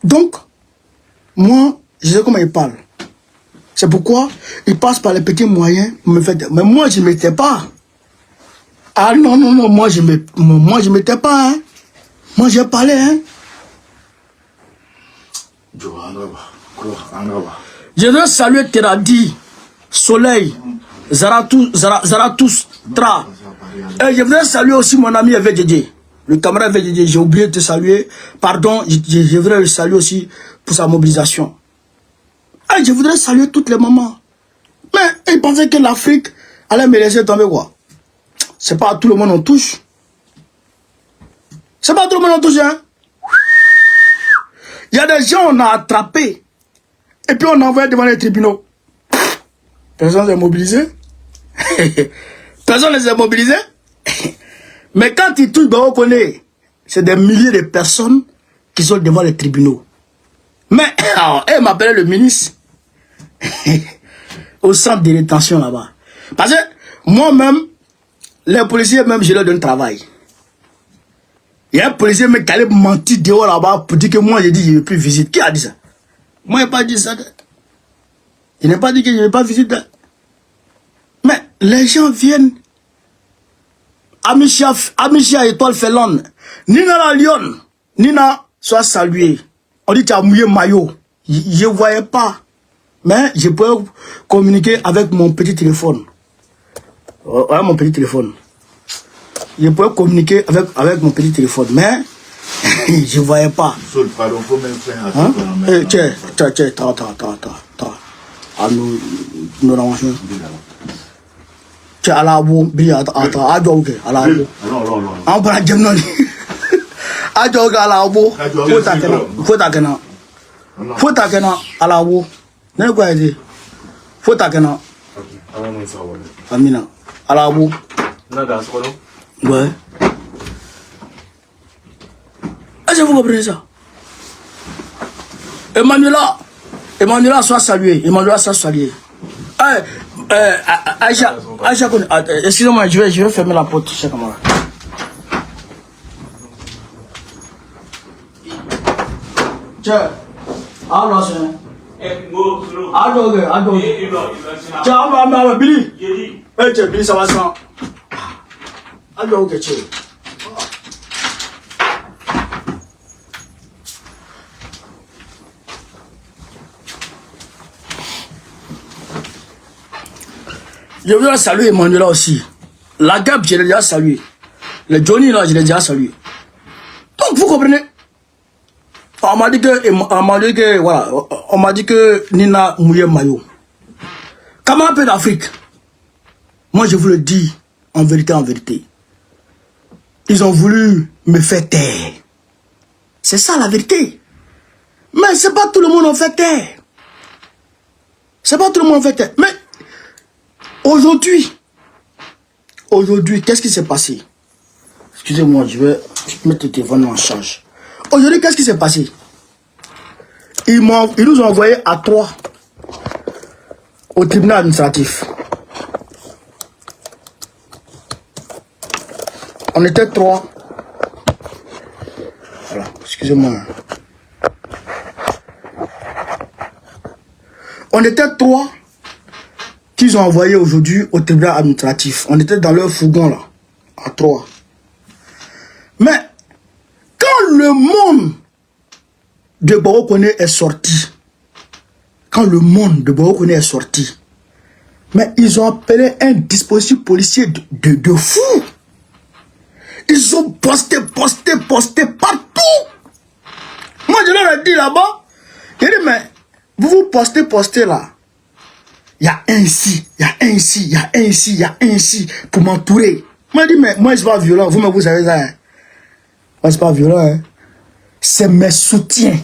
Donc, moi, je sais comment il parle. C'est pourquoi il passe par les petits moyens. Mais moi, je ne m'étais pas. Ah non, moi, je ne m'étais pas. Hein. Moi, j'ai parlé. Hein. Je veux saluer Teradi, Soleil, Zarathustra. Et je voudrais saluer aussi mon ami VDD, le camarade VDD. J'ai oublié de te saluer. Pardon, je voudrais le saluer aussi pour sa mobilisation. Et je voudrais saluer toutes les mamans. Mais ils pensaient que l'Afrique allait me laisser tomber quoi. C'est pas à tout le monde on touche. C'est pas à tout le monde on touche, hein. Il y a des gens on a attrapés. Et puis on a envoyé devant les tribunaux. Personne ne s'est mobilisé. Personne ne s'est mobilisé. Mais quand ils touchent, on connaît. C'est des milliers de personnes qui sont devant les tribunaux. Mais, elle m'appelait le ministre. Au centre de rétention là-bas. Parce que moi-même, les policiers même, je leur donne travail. Il y a un policier qui allait mentir dehors là-bas pour dire que moi j'ai dit je ne veux plus visiter. Qui a dit ça? Moi je n'ai pas dit ça. Je n'ai pas dit que je ne veux pas visiter. Mais les gens viennent. Amicia Étoile Felon. Nina la Lyon. Nina, sois salué. On dit que tu as mouillé maillot. Je ne voyais pas. Mais je peux communiquer avec mon petit téléphone. Voilà mon petit téléphone. Je peux communiquer avec mon petit téléphone. Mais je ne voyais pas. Tiens, attends. À nous rangeons. Tiens, à la boue, attends, à Djouke, à la boue. On prend Djemnoni. À Djouke, à la boue. Faut t'acquérir à la boue. N'est-ce pas dit? Faut t'acquérir. Amina. À la boue. Ouais. Est-ce que vous comprenez ça? Emmanuela soit salué. Emmanuela soit salué. Aïcha, excusez-moi, je vais fermer la porte, cher camarade. Tiens, alors c'est. Alors, tiens, Billy. Tiens, Billy, ça va ça. Alors, ok, tiens. Je veux saluer Emmanuela aussi. La Gap, je l'ai déjà salué. Le Johnny, là, je l'ai déjà salué. Donc, vous comprenez? On m'a dit que, voilà, on m'a dit que Nina mouillait maillot. Comment un peu d'Afrique? Moi, je vous le dis, en vérité. Ils ont voulu me faire taire. C'est ça la vérité. Mais c'est pas tout le monde en fait taire. C'est pas tout le monde en fait taire. Mais, aujourd'hui, qu'est-ce qui s'est passé? Excusez-moi, je vais mettre le téléphone en charge. Aujourd'hui, qu'est-ce qui s'est passé? Ils nous ont envoyés à 3 au tribunal administratif. On était 3. Voilà, excusez-moi. On était 3 qu'ils ont envoyé aujourd'hui au tribunal administratif. On était dans leur fourgon là, à 3. Mais quand le monde de Boro-Koné est sorti, mais ils ont appelé un dispositif policier de fou. Ils ont posté partout. Moi je leur ai dit là-bas, j'ai dit mais vous vous postez là. Il y a un ici, il y a un ici, il y a un ici, il y a un ici pour m'entourer. Moi je dis mais moi je suis pas violent, vous savez ça. Hein? Moi je suis pas violent. Hein? C'est mes soutiens.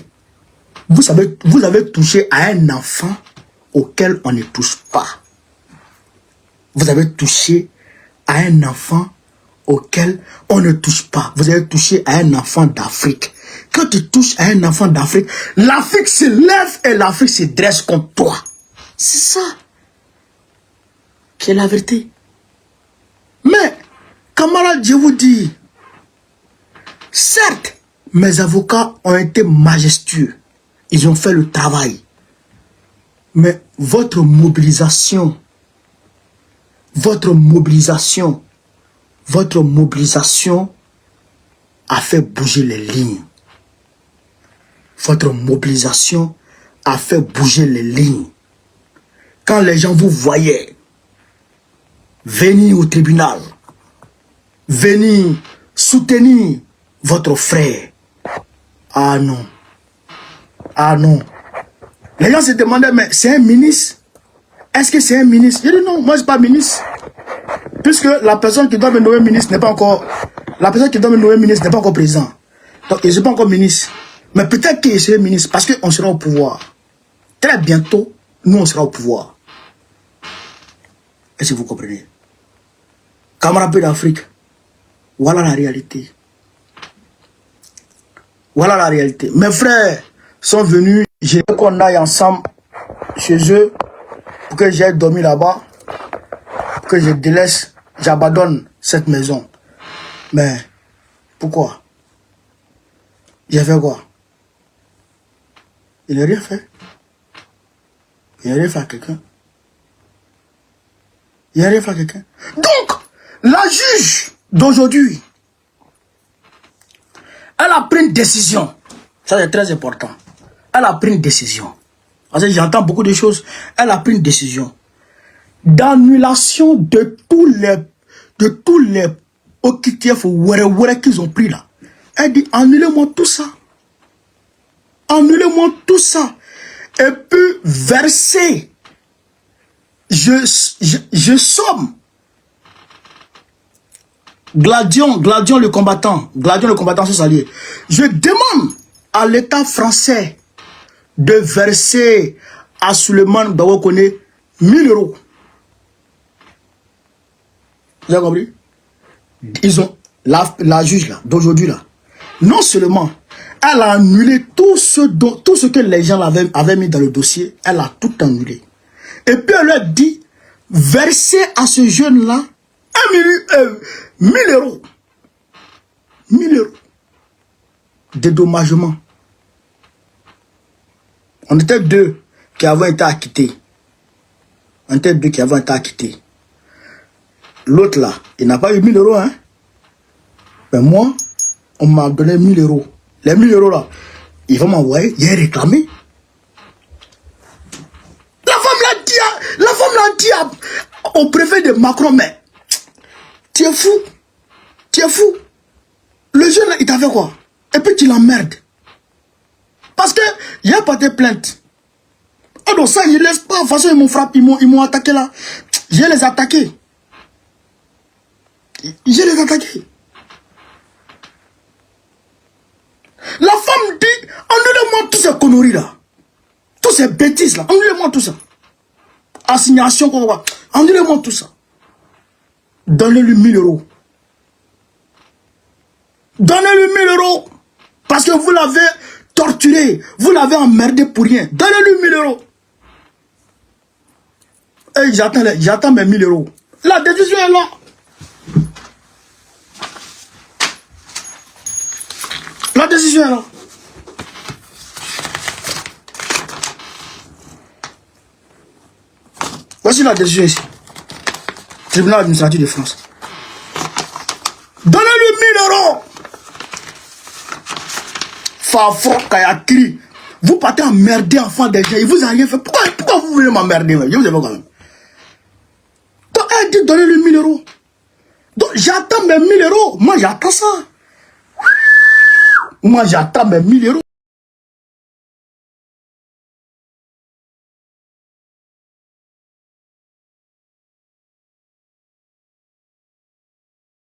Vous savez, vous avez touché à un enfant auquel on ne touche pas. Vous avez touché à un enfant auquel on ne touche pas. Vous avez touché à un enfant d'Afrique. Quand tu touches à un enfant d'Afrique, l'Afrique se lève et l'Afrique se dresse contre toi. C'est ça qui est la vérité. Mais, camarades, je vous dis, certes, mes avocats ont été majestueux. Ils ont fait le travail. Mais votre mobilisation a fait bouger les lignes. votre mobilisation a fait bouger les lignes. Quand les gens vous voyaient venir au tribunal, venir soutenir votre frère. Ah non. Ah non. Les gens se demandaient, mais c'est un ministre? Est-ce que c'est un ministre? J'ai dit non, moi je ne suis pas ministre. Puisque la personne qui doit me nommer ministre n'est pas encore... La personne qui doit me nommer ministre n'est pas encore président. Donc je ne suis pas encore ministre. Mais peut-être qu'il serait ministre parce qu'on sera au pouvoir. Très bientôt, nous on sera au pouvoir. Est-ce que vous comprenez? Camarades d'Afrique, voilà la réalité. Voilà la réalité. Mes frères sont venus, j'ai voulu qu'on aille ensemble chez eux pour que j'aille dormir là-bas, pour que je délaisse, j'abandonne cette maison. Mais pourquoi? J'ai fait quoi? Il n'a rien fait. Il n'a rien fait à quelqu'un. Il n'a rien fait à quelqu'un. Donc, la juge d'aujourd'hui, elle a pris une décision. Ça, c'est très important. Elle a pris une décision. Parce que j'entends beaucoup de choses. Elle a pris une décision d'annulation de tous les OQTF ou wéré qu'ils ont pris là. Elle dit, annulez-moi tout ça. Annulez-moi tout ça. Et puis, versez. Je somme. Gladion le combattant se saluer. Je demande à l'État français de verser à Suleiman Bawokone 1000 euros. Vous avez compris? Ils ont, la juge là, d'aujourd'hui là, non seulement elle a annulé tout ce que les gens avaient mis dans le dossier, elle a tout annulé. Et puis elle leur dit, versez à ce jeune là 1000 euros. 1000 euros. Dédommagement. On était deux qui avaient été acquittés. L'autre là, il n'a pas eu 1000 euros, hein. Mais moi, on m'a donné 1000 euros. Les 1000 euros là, ils vont m'envoyer, il est réclamé. La femme l'a dit au préfet de Macron, mais tu es fou. Le jeune là, il t'a fait quoi? Et puis tu l'emmerdes. Parce que il n'y a pas de plainte. Ah donc ça, ils ne laissent pas. De toute façon, ils m'ont frappé, ils m'ont attaqué là. Je les ai attaqués. La femme dit, annulez-moi toutes ces conneries là. Toutes ces bêtises là. Annulez-moi tout ça. Assignation, quoi. Annulez-moi tout ça. Donnez-lui 1000 euros. Donnez-lui 1000 euros. Parce que vous l'avez torturé. Vous l'avez emmerdé pour rien. Donnez-lui 1000 euros. Et j'attends mes 1000 euros. La décision est là. La décision est là. Voici la décision ici. Tribunal administratif de France. Donnez-lui 1000 euros. Fafro Kayakiri. Vous partez emmerder enfant des gens. Il vous a rien fait. Pourquoi vous voulez m'emmerder? Je vous ai pas quand même. Donc elle dit donnez-lui 1000 euros. Donc j'attends mes 1000 euros. Moi j'attends ça. Moi j'attends mes 1000 euros.